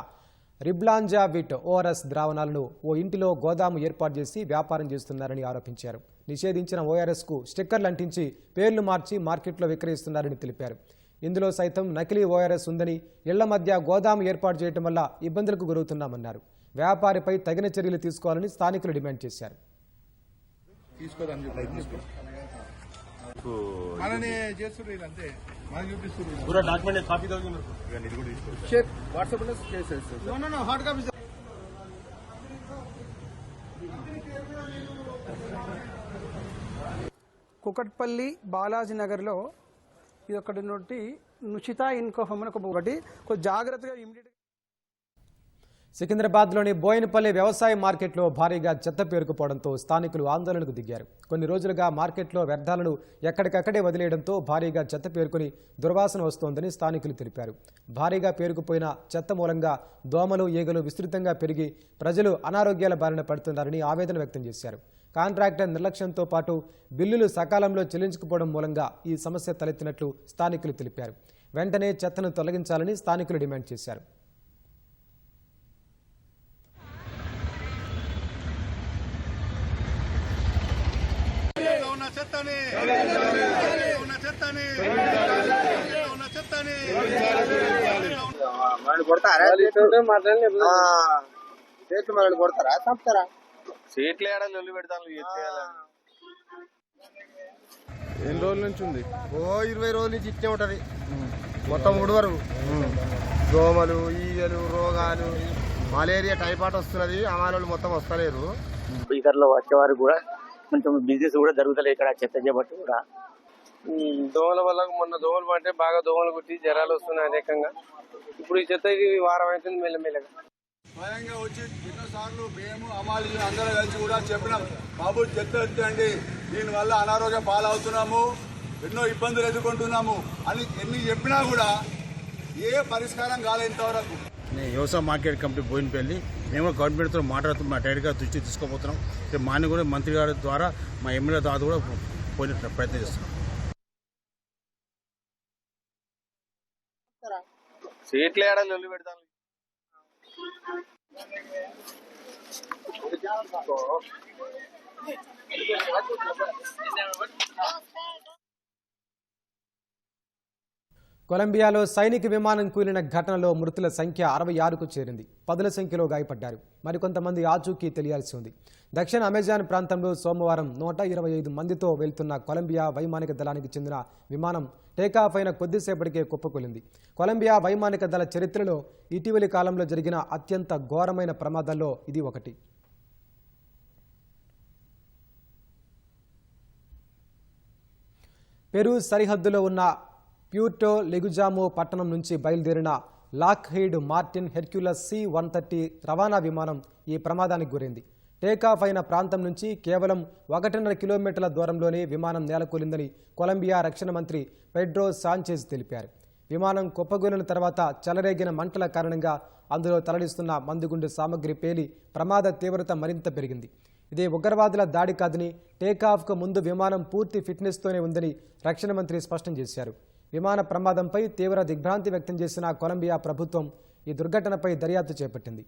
రిబ్లాంజా విట్ ఓఆర్ఎస్ ద్రావణాలను ఓ ఇంటిలో గోదాము ఏర్పాటు చేసి వ్యాపారం చేస్తున్నారని ఆరోపించారు. నిషేధించిన ఓఆర్ఎస్కు స్టిక్కర్లు అంటించి పేర్లు మార్చి మార్కెట్లో విక్రయిస్తున్నారని తెలిపారు. ఇందులో సైతం నకిలీ ఓఆర్ఎస్ ఉందని, ఇళ్ల మధ్య గోదాము ఏర్పాటు చేయడం వల్ల ఇబ్బందులకు గురవుతున్నామన్నారు. వ్యాపారిపై తగిన చర్యలు తీసుకోవాలని స్థానికులు డిమాండ్ చేశారు. కుకట్పల్లి బాలాజీ నగర్లో ఇది ఒకటి నుండి నుచిత ఇన్కోఫమ్ అని ఒకటి జాగ్రత్తగా ఇమీడియట్. సికింద్రాబాద్లోని బోయినపల్లి వ్యవసాయ మార్కెట్లో భారీగా చెత్త పేరుకుపోవడంతో స్థానికులు ఆందోళనకు దిగారు. కొన్ని రోజులుగా మార్కెట్లో వ్యర్థాలను ఎక్కడికక్కడే వదిలేయడంతో భారీగా చెత్త పేరుకుని దుర్వాసన వస్తోందని స్థానికులు తెలిపారు. భారీగా పేరుకుపోయిన చెత్త మూలంగా దోమలు, ఈగలు విస్తృతంగా పెరిగి ప్రజలు అనారోగ్యాల బారిన పడుతున్నారని ఆవేదన వ్యక్తం చేశారు. కాంట్రాక్టర్ నిర్లక్ష్యంతో పాటు బిల్లులు సకాలంలో చెల్లించకపోవడం మూలంగా ఈ సమస్య తలెత్తినట్లు స్థానికులు తెలిపారు. వెంటనే చెత్తను తొలగించాలని స్థానికులు డిమాండ్ చేశారు. కొడతారా చంపుతారా సీట్లు ఏడాది లొల్లి పెడతాను ఎన్ని రోజుల నుంచి ఉంది? 20 రోజుల నుంచి ఇట్టే ఉంటది మొత్తం ఉడవరు దోమలు ఈగలు రోగాలు మలేరియా టైఫాయిడ్ వస్తున్నది అమాలు మొత్తం వస్తలేరు స్పీకర్లో వచ్చేవారు కూడా కొంచెం బిజినెస్ కూడా జరుగుతలేదు ఇక్కడ చెత్త చేపట్టి కూడా దోమల వల్ల మొన్న దోమలు పడితే బాగా దోమలు కుట్టి జ్వరాలు వస్తున్నాయి అనేకంగా ఇప్పుడు ఈ చెత్తకి వారం అవుతుంది మెల్లమెల్లగా స్వయంగా వచ్చి ఎన్నోసార్లు మేము అమాలి అందరూ కలిసి కూడా చెప్పినాం బాబు చెత్త ఎత్తండి దీనివల్ల అనారోగ్య పాలవుతున్నాము ఎన్నో ఇబ్బందులు ఎదుర్కొంటున్నాము అని ఎన్ని చెప్పినా కూడా ఏ పరిష్కారం కాలేదు ఇంతవరకు. వ్యవసాయ మార్కెట్ కమిటీ బోయినపల్లి మేము కూడా గవర్నమెంట్తో మాట్లాడుతూ మా డైరెక్ట్ గారు దృష్టి తీసుకోబోతున్నాం. మాని కూడా మంత్రి గారి ద్వారా మా ఎమ్మెల్యే ద్వారా కూడా పోయిన ప్రయత్నం చేస్తున్నాం. సీట్లు ఏడాది లొల్లి పెడతాను కొలంబియాలో సైనిక విమానం కూలిన ఘటనలో మృతుల సంఖ్య 66కు చేరింది. పదుల సంఖ్యలో గాయపడ్డారు. మరికొంతమంది ఆచూకీ తెలియాల్సి ఉంది. దక్షిణ అమెజాన్ ప్రాంతంలో సోమవారం 125 మందితో వెళ్తున్న కొలంబియా వైమానిక దళానికి చెందిన విమానం టేకాఫ్ అయిన కొద్దిసేపటికే కుప్పకూలింది. కొలంబియా వైమానిక దళ చరిత్రలో ఇటీవలి కాలంలో జరిగిన అత్యంత ఘోరమైన ప్రమాదాల్లో ఇది ఒకటి. పెరు సరిహద్దులో ఉన్న ప్యూర్టో లెగుజామో పట్టణం నుంచి బయలుదేరిన లాక్హీడ్ మార్టిన్ హెర్క్యులస్ C-130 రవాణా విమానం ఈ ప్రమాదానికి గురైంది. టేకాఫ్ అయిన ప్రాంతం నుంచి కేవలం 1.5 కిలోమీటర్ల దూరంలోనే విమానం నేలకూలిందని కొలంబియా రక్షణ మంత్రి పెడ్రో సాంచెజ్ తెలిపారు. విమానం కుప్పగూలిన తర్వాత చెలరేగిన మంటల కారణంగా అందులో తరలిస్తున్న మందుగుండు సామగ్రి పేలి ప్రమాద తీవ్రత మరింత పెరిగింది. ఇదే ఉగ్రవాదుల దాడి కాదని టేకాఫ్కు ముందు విమానం పూర్తి ఫిట్నెస్తోనే ఉందని రక్షణ మంత్రి స్పష్టం చేశారు. విమాన ప్రమాదంపై తీవ్ర దిగ్భ్రాంతి వ్యక్తం చేసిన కొలంబియా ప్రభుత్వం ఈ దుర్ఘటనపై దర్యాప్తు చేపట్టింది.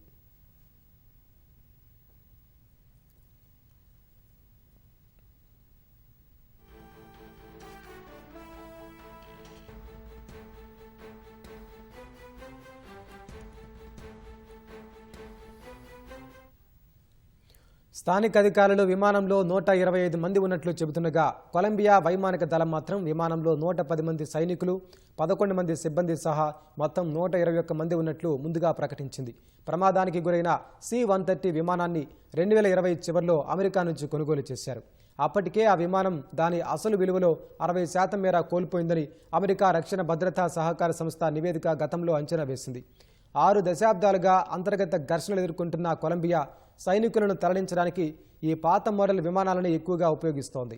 స్థానిక అధికారులు విమానంలో 125 మంది ఉన్నట్లు చెబుతుండగా కొలంబియా వైమానిక దళం మాత్రం విమానంలో 110 మంది సైనికులు 11 మంది సిబ్బంది సహా మొత్తం 121 మంది ఉన్నట్లు ముందుగా ప్రకటించింది. ప్రమాదానికి గురైన C-130 విమానాన్ని 2020 చివరిలో అమెరికా నుంచి కొనుగోలు చేశారు. అప్పటికే ఆ విమానం దాని అసలు విలువలో 60% మేర కోల్పోయిందని అమెరికా రక్షణ భద్రతా సహకార సంస్థ నివేదిక గతంలో అంచనా వేసింది. 6 దశాబ్దాలుగా అంతర్గత ఘర్షణలు ఎదుర్కొంటున్న కొలంబియా సైనికులను తరలించడానికి ఈ పాత మోడల్ విమానాలను ఎక్కువగా ఉపయోగిస్తోంది.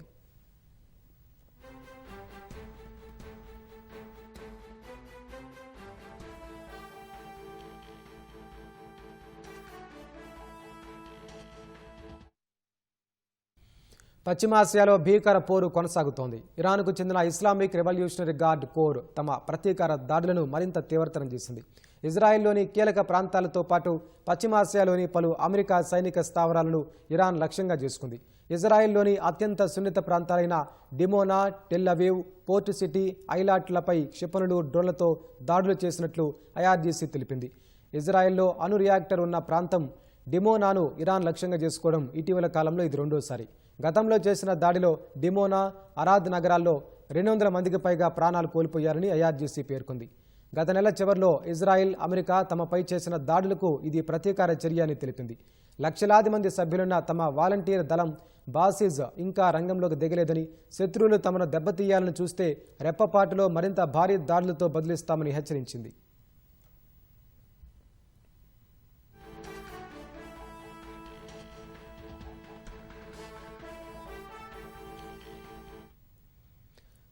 పశ్చిమాసియాలో భీకర పోరు కొనసాగుతోంది. ఇరాన్కు చెందిన ఇస్లామిక్ రెవల్యూషనరీ గార్డ్ కోర్ తమ ప్రతీకార దాడులను మరింత తీవ్రతరం చేసింది. ఇజ్రాయెల్లోని కీలక ప్రాంతాలతో పాటు పశ్చిమాసియాలోని పలు అమెరికా సైనిక స్థావరాలను ఇరాన్ లక్ష్యంగా చేసుకుంది. ఇజ్రాయెల్లోని అత్యంత సున్నిత ప్రాంతాలైన Dimona, Tel Aviv, port city, ఐలాట్లపై క్షిపణులు, డ్రోన్లతో దాడులు చేసినట్లు ఐఆర్జీసీ తెలిపింది. ఇజ్రాయెల్లో అణు రియాక్టర్ ఉన్న ప్రాంతం డిమోనాను ఇరాన్ లక్ష్యంగా చేసుకోవడం ఇటీవల కాలంలో ఇది రెండోసారి. గతంలో చేసిన దాడిలో డిమోనా, అరాద్ నగరాల్లో 200 మందికి పైగా ప్రాణాలు కోల్పోయారని ఐఆర్జీసీ పేర్కొంది. గత నెల చివరిలో ఇజ్రాయెల్, అమెరికా తమపై చేసిన దాడులకు ఇది ప్రతీకార చర్య అని తెలిపింది. లక్షలాది మంది సభ్యులున్న తమ వాలంటీర్ దళం బాసిజ్ ఇంకా రంగంలోకి దిగలేదని, శత్రువులు తమను దెబ్బతీయాలని చూస్తే రెప్పపాటులో మరింత భారీ దాడులతో బదిలిస్తామని హెచ్చరించింది.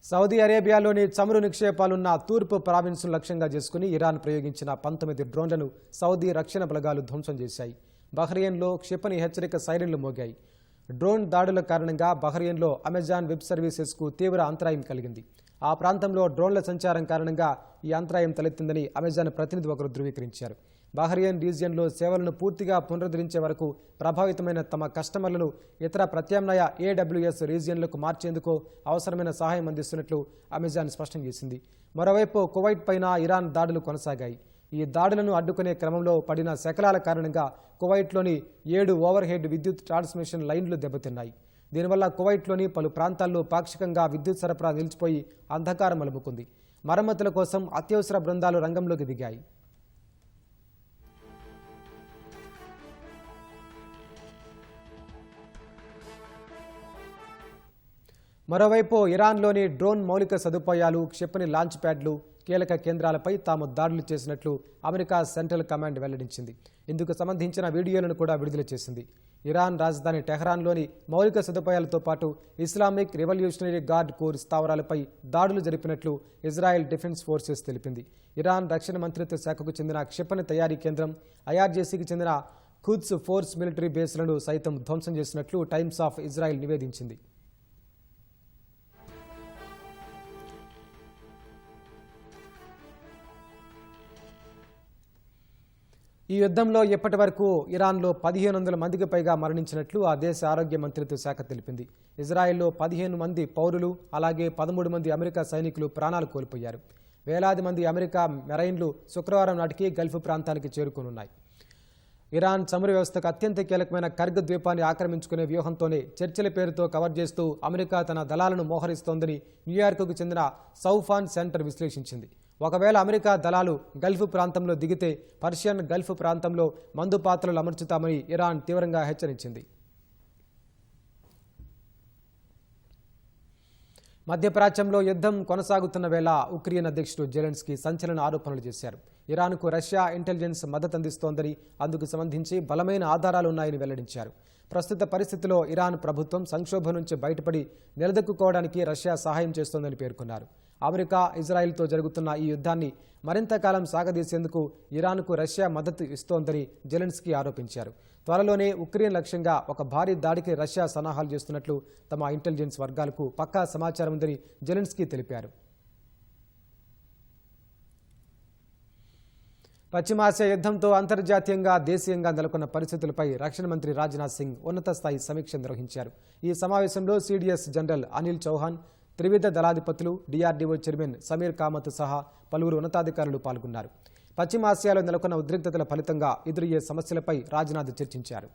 సౌదీ అరేబియాలోని చమురు నిక్షేపాలున్న తూర్పు ప్రావిన్స్ను లక్ష్యంగా చేసుకుని ఇరాన్ ప్రయోగించిన 19 డ్రోన్లను సౌదీ రక్షణ బలగాలు ధ్వంసం చేశాయి. బహ్రెయిన్లో క్షిపణి హెచ్చరిక సైరన్లు మోగాయి. డ్రోన్ దాడుల కారణంగా బహ్రెయిన్లో అమెజాన్ వెబ్ సర్వీసెస్కు తీవ్ర అంతరాయం కలిగింది. ఆ ప్రాంతంలో డ్రోన్ల సంచారం కారణంగా ఈ అంతరాయం తలెత్తిందని అమెజాన్ ప్రతినిధి ఒకరు ధృవీకరించారు. బహ్రెయిన్ రీజియన్లో సేవలను పూర్తిగా పునరుద్ధరించే వరకు ప్రభావితమైన తమ కస్టమర్లను ఇతర ప్రత్యామ్నాయ AWS రీజియన్లకు మార్చేందుకు అవసరమైన సహాయం అందిస్తున్నట్లు అమెజాన్ స్పష్టం చేసింది. మరోవైపు కువైట్ పైన ఇరాన్ దాడులు కొనసాగాయి. ఈ దాడులను అడ్డుకునే క్రమంలో పడిన శకలాల కారణంగా కువైట్లోని 7 ఓవర్ హెడ్ విద్యుత్ ట్రాన్స్మిషన్ లైన్లు దెబ్బతిన్నాయి. దీనివల్ల కువైట్లోని పలు ప్రాంతాల్లో పాక్షికంగా విద్యుత్ సరఫరా నిలిచిపోయి అంధకారం అలుముకుంది. మరమ్మతుల కోసం అత్యవసర బృందాలు రంగంలోకి దిగాయి. మరోవైపు ఇరాన్లోని డ్రోన్ మౌలిక సదుపాయాలు, క్షిపణి లాంచ్ ప్యాడ్లు, కీలక కేంద్రాలపై తాము దాడులు చేసినట్లు అమెరికా సెంట్రల్ కమాండ్ వెల్లడించింది. ఇందుకు సంబంధించిన వీడియోలను కూడా విడుదల చేసింది. ఇరాన్ రాజధాని టెహ్రాన్లోని మౌలిక సదుపాయాలతో పాటు ఇస్లామిక్ రెవల్యూషనరీ గార్డ్ కోర్ స్థావరాలపై దాడులు జరిపినట్లు ఇజ్రాయెల్ డిఫెన్స్ ఫోర్సెస్ తెలిపింది. ఇరాన్ రక్షణ మంత్రిత్వ శాఖకు చెందిన క్షిపణి తయారీ కేంద్రం, IRGCకి చెందిన ఖుద్స్ ఫోర్స్ మిలిటరీ బేస్లను సైతం ధ్వంసం చేసినట్లు టైమ్స్ ఆఫ్ ఇజ్రాయెల్ నివేదించింది. ఈ యుద్ధంలో ఇప్పటి వరకు ఇరాన్లో 1500 మందికి పైగా మరణించినట్లు ఆ దేశ ఆరోగ్య మంత్రిత్వ శాఖ తెలిపింది. ఇజ్రాయెల్లో 15 మంది పౌరులు, అలాగే 13 మంది అమెరికా సైనికులు ప్రాణాలు కోల్పోయారు. వేలాది మంది అమెరికా మెరైన్లు శుక్రవారం నాటికి గల్ఫ్ ప్రాంతానికి చేరుకోనున్నాయి. ఇరాన్ చమురు వ్యవస్థకు అత్యంత కీలకమైన కర్గ్ ద్వీపాన్ని ఆక్రమించుకునే వ్యూహంతోనే చర్చల పేరుతో కవర్ చేస్తూ అమెరికా తన దళాలను మోహరిస్తోందని న్యూయార్క్కు చెందిన సౌఫాన్ సెంటర్ విశ్లేషించింది. ఒకవేళ అమెరికా దళాలు గల్ఫ్ ప్రాంతంలో దిగితే పర్షియన్ గల్ఫ్ ప్రాంతంలో మందు పాత్రలు అమర్చుతామని ఇరాన్ తీవ్రంగా హెచ్చరించింది. మధ్యప్రాచ్యంలో యుద్ధం కొనసాగుతున్న వేళ ఉక్రెయిన్ అధ్యక్షుడు జెలెన్స్కీ సంచలన ఆరోపణలు చేశారు. ఇరాన్కు రష్యా ఇంటెలిజెన్స్ మద్దతు అందిస్తోందని, అందుకు సంబంధించి బలమైన ఆధారాలున్నాయని వెల్లడించారు. ప్రస్తుత పరిస్థితిలో ఇరాన్ ప్రభుత్వం సంక్షోభం నుంచి బయటపడి నిలదొక్కుకోవడానికి రష్యా సహాయం చేస్తోందని పేర్కొన్నారు. అమెరికా, ఇజ్రాయెల్తో జరుగుతున్న ఈ యుద్ధాన్ని మరింత కాలం సాగదీసేందుకు ఇరాన్కు రష్యా మద్దతు ఇస్తోందని జెలెన్స్కీ ఆరోపించారు. త్వరలోనే ఉక్రెయిన్ లక్ష్యంగా ఒక భారీ దాడికి రష్యా సన్నాహాలు చేస్తున్నట్లు తమ ఇంటెలిజెన్స్ వర్గాలకు పక్కా సమాచారం ఉందని జెలెన్స్కీ తెలిపారు. పశ్చిమాసియా యుద్ధంతో అంతర్జాతీయంగా, దేశీయంగా నెలకొన్న పరిస్థితులపై రక్షణ మంత్రి రాజ్నాథ్ సింగ్ ఉన్నత స్థాయి సమీక్ష నిర్వహించారు. ఈ సమావేశంలో CDS జనరల్ అనిల్ చౌహాన్, త్రివిధ దళాధిపతులు, DRDO చైర్మన్ సమీర్ కామత్ సహా పలువురు ఉన్నతాధికారులు పాల్గొన్నారు. పశ్చిమాసియాలో నెలకొన్న ఉద్రిక్తతల ఫలితంగా ఎదురయ్యే సమస్యలపై రాజ్నాథ్ చర్చించారు.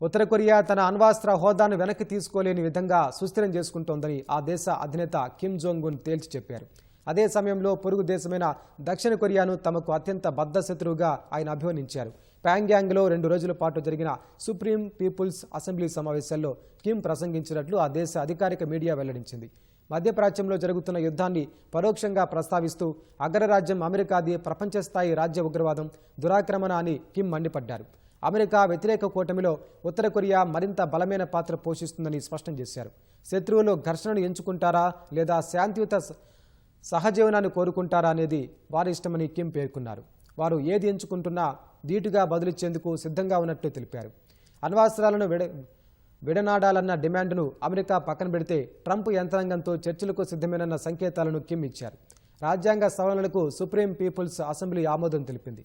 ఉత్తర కొరియా తన అణ్వాస్త్ర హోదాను వెనక్కి తీసుకోలేని విధంగా సుస్థిరం చేసుకుంటోందని ఆ దేశ అధినేత కిమ్ జోంగ్ ఉన్ తేల్చి చెప్పారు. అదే సమయంలో పొరుగు దేశమైన దక్షిణ కొరియాను తమకు అత్యంత బద్ధశత్రువుగా ఆయన అభివర్ణించారు. ప్యాంగ్యాంగ్లో 2 రోజుల పాటు జరిగిన సుప్రీం పీపుల్స్ అసెంబ్లీ సమావేశాల్లో కిమ్ ప్రసంగించినట్లు ఆ దేశ అధికారిక మీడియా వెల్లడించింది. మధ్యప్రాచ్యంలో జరుగుతున్న యుద్ధాన్ని పరోక్షంగా ప్రస్తావిస్తూ అగ్రరాజ్యం అమెరికాది ప్రపంచ స్థాయి రాజ్య ఉగ్రవాదం, దురాక్రమణ అని కిమ్ మండిపడ్డారు. అమెరికా వ్యతిరేక కూటమిలో ఉత్తర కొరియా మరింత బలమైన పాత్ర పోషిస్తుందని స్పష్టం చేశారు. శత్రువులు ఘర్షణను ఎంచుకుంటారా లేదా శాంతియుత సహజీవనాన్ని కోరుకుంటారా అనేది వారి ఇష్టమని కిమ్ పేర్కొన్నారు. వారు ఏది ఎంచుకుంటున్నా ధీటుగా బదులిచ్చేందుకు సిద్ధంగా ఉన్నట్లు తెలిపారు. అణ్వాస్త్రాలను విడనాడాలన్న డిమాండ్ను అమెరికా పక్కన పెడితే ట్రంప్ యంత్రాంగంతో చర్చలకు సిద్ధమేనన్న సంకేతాలను కిమ్ ఇచ్చారు. రాజ్యాంగ సవరణలకు సుప్రీం పీపుల్స్ అసెంబ్లీ ఆమోదం తెలిపింది.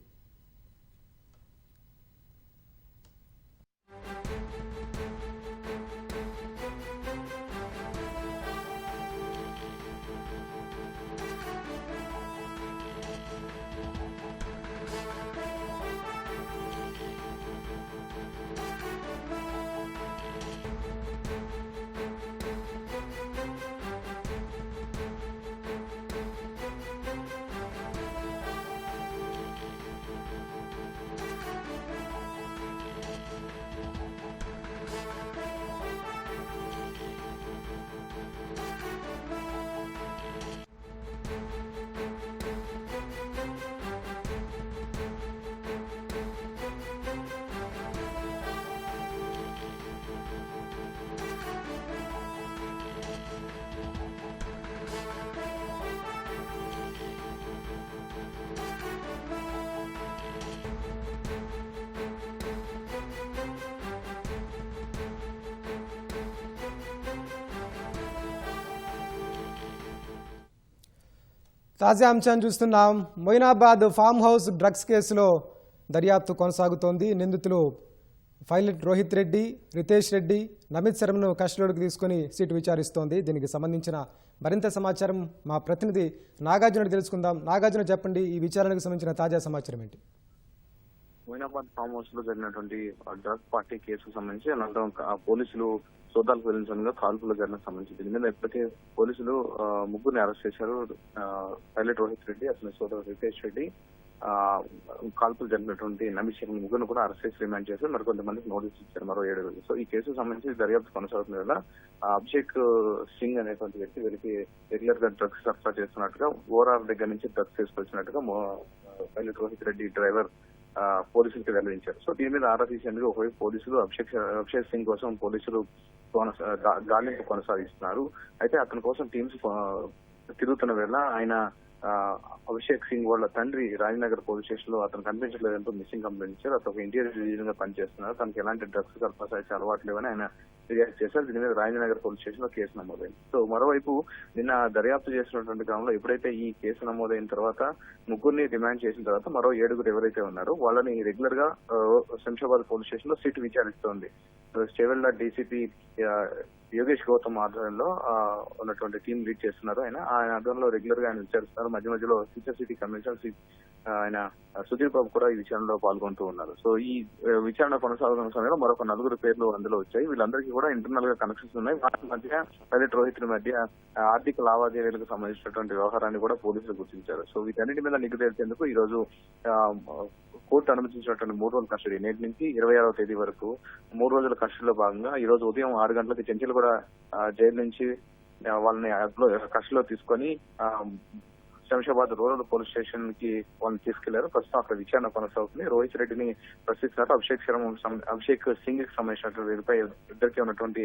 తాజా అంశాన్ని చూస్తున్నాం. మొయినాబాద్ ఫామ్ హౌస్ డ్రగ్స్ కేసులో దర్యాప్తు కొనసాగుతోంది. నిందితులు పైలట్ రోహిత్ రెడ్డి, రితేష్ రెడ్డి, నమిత్ శర్మను కస్టడీలోకి తీసుకుని సీటు విచారిస్తోంది. దీనికి సంబంధించిన మరింత సమాచారం మా ప్రతినిధి నాగార్జున తెలుసుకుందాం. నాగార్జున, చెప్పండి, ఈ విచారణకు సంబంధించిన తాజా సమాచారం ఏంటి? మొయినాబాద్ ఫామ్ హౌస్ లో జరిగినటువంటి డ్రగ్ పార్టీ కేసుకు సంబంధించి అనంతరం పోలీసులు సోదాలకు వెళ్లిన కాల్పుల ఘటనకు సంబంధించి దీని మీద ఇప్పటికే పోలీసులు ముగ్గురిని అరెస్ట్ చేశారు. పైలట్ రోహిత్ రెడ్డి, అతని సోదరు రితేష్ రెడ్డి, కాల్పులు జరిగినటువంటి నమిత్ శర్మ ముగ్గురు కూడా అరెస్ట్ చేసి రిమాండ్ చేశారు. మరికొంతమందికి నోటీస్ ఇచ్చారు మరో 7 రోజులు. సో ఈ కేసుకు సంబంధించి దర్యాప్తు కొనసాగుతుంది కదా. అభిషేక్ సింగ్ అనేటువంటి వ్యక్తి వీరికి రెగ్యులర్ గా డ్రగ్స్ సరఫరా చేస్తున్నట్టుగా, ఓఆర్ఆర్ దగ్గర నుంచి డ్రగ్స్ తీసుకొచ్చినట్టుగా పైలట్ రోహిత్ రెడ్డి డ్రైవర్ పోలీసులకు వెల్లడించారు. సో దీని మీద ఆరా తీసేందుకు ఒకవైపు పోలీసులు అభిషేక్ సింగ్ కోసం పోలీసులు గాలింపు కొనసాగిస్తున్నారు. అయితే అతని కోసం టీమ్స్ తిరుగుతున్న వేళ ఆయన అభిషేక్ సింగ్ వాళ్ళ తండ్రి రాజనగర్ పోలీస్ స్టేషన్ లో అతను కనిపించలేదంటూ మిస్సింగ్ కంప్లైంట్ ఇచ్చారు. అతను ఒక ఇంటీరియర్ డివిజన్ గా పనిచేస్తున్నారు. తనకి ఎలాంటి డ్రగ్స్ సరఫరా చేసే అలవాటు లేవని ఆయన ఫిర్యాదు చేశారు. దీని మీద రాజనగర్ పోలీస్ స్టేషన్ లో కేసు నమోదైంది. సో మరోవైపు నిన్న దర్యాప్తు చేసినటువంటి క్రమంలో ఎప్పుడైతే ఈ కేసు నమోదైన తర్వాత ముగ్గురిని రిమాండ్ చేసిన తర్వాత మరో 7 ఎవరైతే ఉన్నారో వాళ్ళని రెగ్యులర్ గా శంషాబాద్ పోలీస్ స్టేషన్ లో సిట్ విచారిస్తోంది. చేవెళ్ల డీసీపీ యోగేష్ గౌతమ్ ఆధ్వర్యంలో ఉన్నటువంటి టీం లీడ్ చేస్తున్నారు. ఆయన ఆధ్వర్యంలో రెగ్యులర్ గా ఆయన విచారిస్తున్నారు. మధ్య మధ్యలో ఫ్యూచర్ సిటీ కమిషనర్ ఆయన సుధీర్ బాబు కూడా ఈ విచారణలో పాల్గొంటూ ఉన్నారు. సో ఈ విచారణ కొనసాగుతున్న సమయంలో మరొక 4 పేర్లు అందులో వచ్చాయి. వీళ్ళందరికీ కూడా ఇంటర్నల్ గా కనెక్షన్స్ ఉన్నాయి. వాటి మధ్య పైలట్ రోహిత్ మధ్య ఆర్థిక లావాదేవీలకు సంబంధించినటువంటి వ్యవహారాన్ని కూడా పోలీసులు గుర్తించారు. సో వీటన్నిటి మీద నిగ్గు తేల్చేందుకు ఈ రోజు కోర్టు అనుమతించినటువంటి 3 రోజుల కస్టడీ, నేటి నుంచి 26వ తేదీ వరకు 3 రోజుల కస్టడీలో భాగంగా ఈ రోజు ఉదయం 6 గంటలకి చెంచల్ కూడా జైలు నుంచి వాళ్ళని కస్టడీలో తీసుకొని శంషాబాద్ రూరల్ పోలీస్ స్టేషన్ కి వాళ్ళని తీసుకెళ్లారు. ప్రస్తుతం అక్కడ విచారణ కొనసాగుతుంది. రోహిత్ రెడ్డిని ప్రశ్నిస్తున్నారు. అభిషేక్ సింగ్ కి సంబంధించినటువంటి వీరిపై ఇద్దరికి ఉన్నటువంటి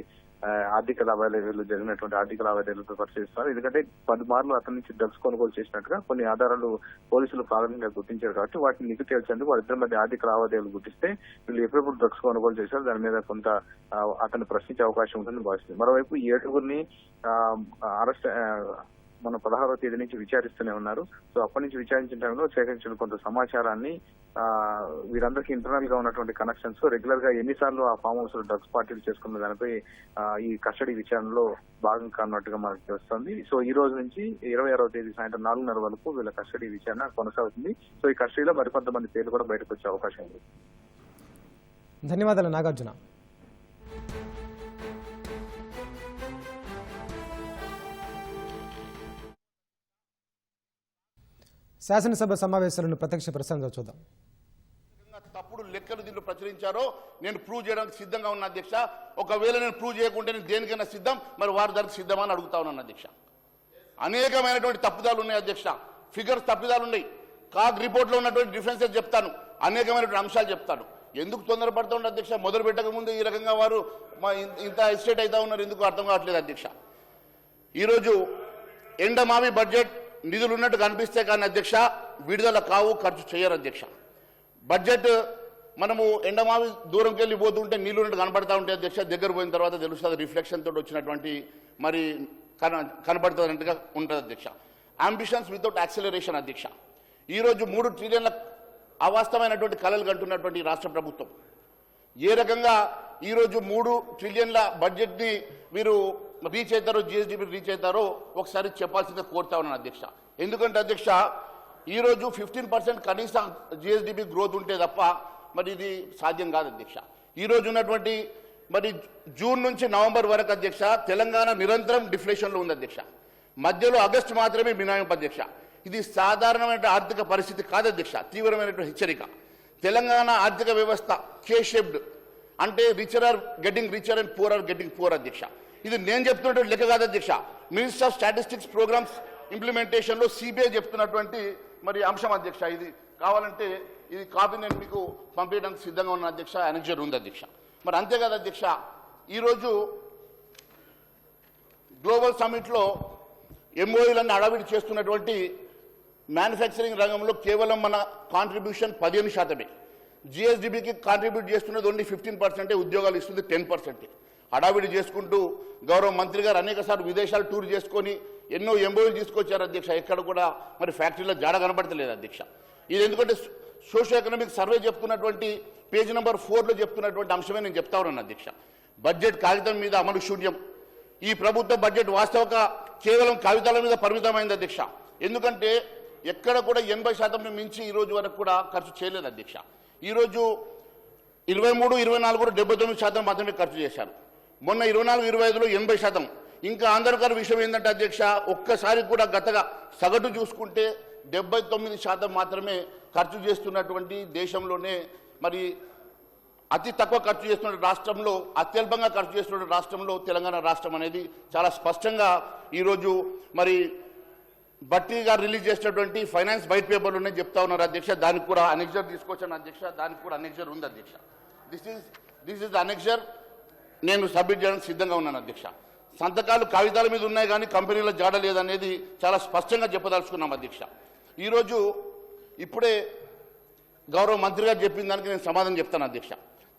ఆర్థిక లావాదేవీలు జరిగినటువంటి ఆర్థిక లావాదేవీలతో పరిశీలిస్తున్నారు. ఎందుకంటే 10 మార్లు అతని నుంచి డ్రగ్స్ కొనుగోలు చేసినట్టుగా కొన్ని ఆధారాలు పోలీసులు ప్రాథమికంగా గుర్తించారు. కాబట్టి వాటిని నిగ్గు తేల్చేందుకు వాళ్ళిద్దరి మధ్య ఆర్థిక లావాదేవీలు గుర్తిస్తే వీళ్ళు ఎప్పుడెప్పుడు డ్రగ్స్ కొనుగోలు చేశారు దాని మీద కొంత అతన్ని ప్రశ్నించే అవకాశం ఉంటుందని భావిస్తుంది. మరోవైపు 7 అరెస్ట్ మన 16వ తేదీ నుంచి విచారిస్తూనే ఉన్నారు. సో అప్పటి నుంచి విచారించిన టైంలో సేకరించిన కొంత సమాచారాన్ని వీరందరికీ ఇంటర్నల్ గా ఉన్నటువంటి కనెక్షన్స్ రెగ్యులర్ గా ఎన్నిసార్లు ఆ ఫామ్ హౌస్ లో డ్రగ్స్ పార్టీలు చేసుకున్న దానిపై ఈ కస్టడీ విచారణలో భాగం కానున్నట్టుగా మనకు తెలుస్తుంది. సో ఈ రోజు నుంచి 26వ తేదీ సాయంత్రం 4:30 వరకు వీళ్ళ కస్టడీ విచారణ కొనసాగుతుంది. సో ఈ కస్టడీలో మరికొంతమంది పేర్లు కూడా బయటకు వచ్చే అవకాశం ఉంది. ధన్యవాదాలు నాగార్జున. శాసనసభ సమావేశాలను ప్రత్యక్ష ప్రసారంగా చూద్దాం. తప్పుడు లెక్కలు దీంట్లో ప్రచురించారో నేను ప్రూవ్ చేయడానికి సిద్ధంగా ఉన్న అధ్యక్ష. ఒకవేళ నేను ప్రూవ్ చేయకుంటే నేను దేనికైనా సిద్ధం, మరి వారి దానికి సిద్ధమని అడుగుతా ఉన్నాను అధ్యక్ష. అనేకమైనటువంటి తప్పుదాలు ఉన్నాయి అధ్యక్ష. ఫిగర్స్ తప్పిదాలు ఉన్నాయి. కాగ్ రిపోర్ట్లో ఉన్నటువంటి డిఫరెన్సెస్ చెప్తాను, అనేకమైనటువంటి అంశాలు చెప్తాను. ఎందుకు తొందరపడుతూ ఉండే అధ్యక్ష? మొదలు పెట్టక ముందు ఈ రకంగా వారు ఇంత ఎస్టేట్ అవుతా ఉన్నారు, ఎందుకు అర్థం కావట్లేదు అధ్యక్ష. ఈరోజు ఎండమావి బడ్జెట్ నిధులు ఉన్నట్టు కనిపిస్తే కానీ అధ్యక్ష విడుదల కావు, ఖర్చు చేయరు అధ్యక్ష. బడ్జెట్ మనము ఎండమావి దూరంకి వెళ్ళి పోతుంటే నీళ్ళు ఉన్నట్టు కనబడతా ఉంటే అధ్యక్ష, దగ్గర పోయిన తర్వాత తెలుస్తుంది రిఫ్లెక్షన్ తోటి వచ్చినటువంటి మరి కనబడుతున్నట్టుగా ఉంటుంది అధ్యక్ష. అంబిషన్స్ వితౌట్ యాక్సిలరేషన్ అధ్యక్ష. ఈరోజు 3 ట్రిలియన్ల అవాస్తవమైనటువంటి కళలు కంటున్నటువంటి రాష్ట్ర ప్రభుత్వం ఏ రకంగా ఈరోజు 3 ట్రిలియన్ల బడ్జెట్ని మీరు రీచ్ అవుతారో, జిఎస్డిపి రీచ్ అవుతారో ఒకసారి చెప్పాల్సిందే కోరుతా ఉన్నాను అధ్యక్ష. ఎందుకంటే అధ్యక్ష ఈరోజు 15% కనీస జిఎస్డిపి గ్రోత్ ఉంటే తప్ప మరి ఇది సాధ్యం కాదు అధ్యక్ష. ఈరోజు ఉన్నటువంటి మరి జూన్ నుంచి నవంబర్ వరకు అధ్యక్ష తెలంగాణ నిరంతరం డిఫ్లేషన్లో ఉంది అధ్యక్ష. మధ్యలో ఆగస్టు మాత్రమే మినహాయింపు అధ్యక్ష. ఇది సాధారణమైన ఆర్థిక పరిస్థితి కాదు అధ్యక్ష, తీవ్రమైనటువంటి హెచ్చరిక. తెలంగాణ ఆర్థిక వ్యవస్థ కే షేప్డ్, అంటే richer are getting richer and poor are getting poor అధ్యక్ష. ఇది నేను చెప్తున్నటువంటి లెక్క కాదు అధ్యక్ష. మినిస్టర్ ఆఫ్ స్టాటిస్టిక్స్ ప్రోగ్రామ్స్ ఇంప్లిమెంటేషన్లో సిబిఐ చెప్తున్నటువంటి మరి అంశం అధ్యక్ష. ఇది కావాలంటే ఇది కాపీ నేను మీకు పంపించడానికి సిద్ధంగా ఉన్న అధ్యక్ష, అనెక్జర్ ఉంది అధ్యక్ష. మరి అంతేకాదు అధ్యక్ష, ఈరోజు గ్లోబల్ సమ్మిట్లో ఎంఓయూలన్నీ అడవిడి చేస్తున్నటువంటి మ్యానుఫ్యాక్చరింగ్ రంగంలో కేవలం మన కాంట్రిబ్యూషన్ 15%. జిఎస్డిబికి కాంట్రిబ్యూట్ చేస్తున్నది ఓన్లీ 15%, ఉద్యోగాలు ఇస్తుంది 10%. హడావిడి చేసుకుంటూ గౌరవ మంత్రి గారు అనేక సార్లు విదేశాలు టూర్ చేసుకొని ఎన్నో ఎంబోలు తీసుకొచ్చారు అధ్యక్ష, ఎక్కడ కూడా మరి ఫ్యాక్టరీలో జాడ కనబడతలేదు అధ్యక్ష. ఇది ఎందుకంటే సోషల్ ఎకనామిక్ సర్వే చెప్తున్నటువంటి పేజ్ నెంబర్ 4లో చెప్తున్నటువంటి అంశమే నేను చెప్తా ఉన్నాను అధ్యక్ష. బడ్జెట్ కాగితం మీద అమలు శూన్యం. ఈ ప్రభుత్వ బడ్జెట్ వాస్తవంగా కేవలం కాగితాల మీద పరిమితమైంది అధ్యక్ష. ఎందుకంటే ఎక్కడ కూడా 80% మించి ఈ రోజు వరకు కూడా ఖర్చు చేయలేదు అధ్యక్ష. ఈరోజు 23, 24 79% మాత్రమే ఖర్చు చేశారు. మొన్న 24, 25లో 80%. ఇంకా ఆందోళనకర విషయం ఏంటంటే అధ్యక్ష, ఒక్కసారి కూడా గతగా సగటు చూసుకుంటే 79% మాత్రమే ఖర్చు చేస్తున్నటువంటి దేశంలోనే మరి అతి తక్కువ ఖర్చు చేస్తున్న రాష్ట్రంలో, అత్యల్పంగా ఖర్చు చేస్తున్న రాష్ట్రంలో తెలంగాణ రాష్ట్రం అనేది చాలా స్పష్టంగా ఈరోజు మరి భట్టి గారు రిలీజ్ చేసినటువంటి ఫైనాన్స్ వైట్ పేపర్లోనే చెప్తా ఉన్నారు అధ్యక్ష. దానికి కూడా అనెక్జర్ తీసుకొచ్చాను అధ్యక్ష, దానికి కూడా అనెక్జర్ ఉంది అధ్యక్ష. This is annexure. నేను సబ్మిట్ చేయడానికి సిద్ధంగా ఉన్నాను అధ్యక్ష. సంతకాలు కాగితాల మీద ఉన్నాయి కానీ కంపెనీలో జాడ లేదనేది చాలా స్పష్టంగా చెప్పదలుచుకున్నాం అధ్యక్ష. ఈరోజు ఇప్పుడే గౌరవ మంత్రి గారు చెప్పిన దానికి నేను సమాధానం చెప్తాను అధ్యక్ష.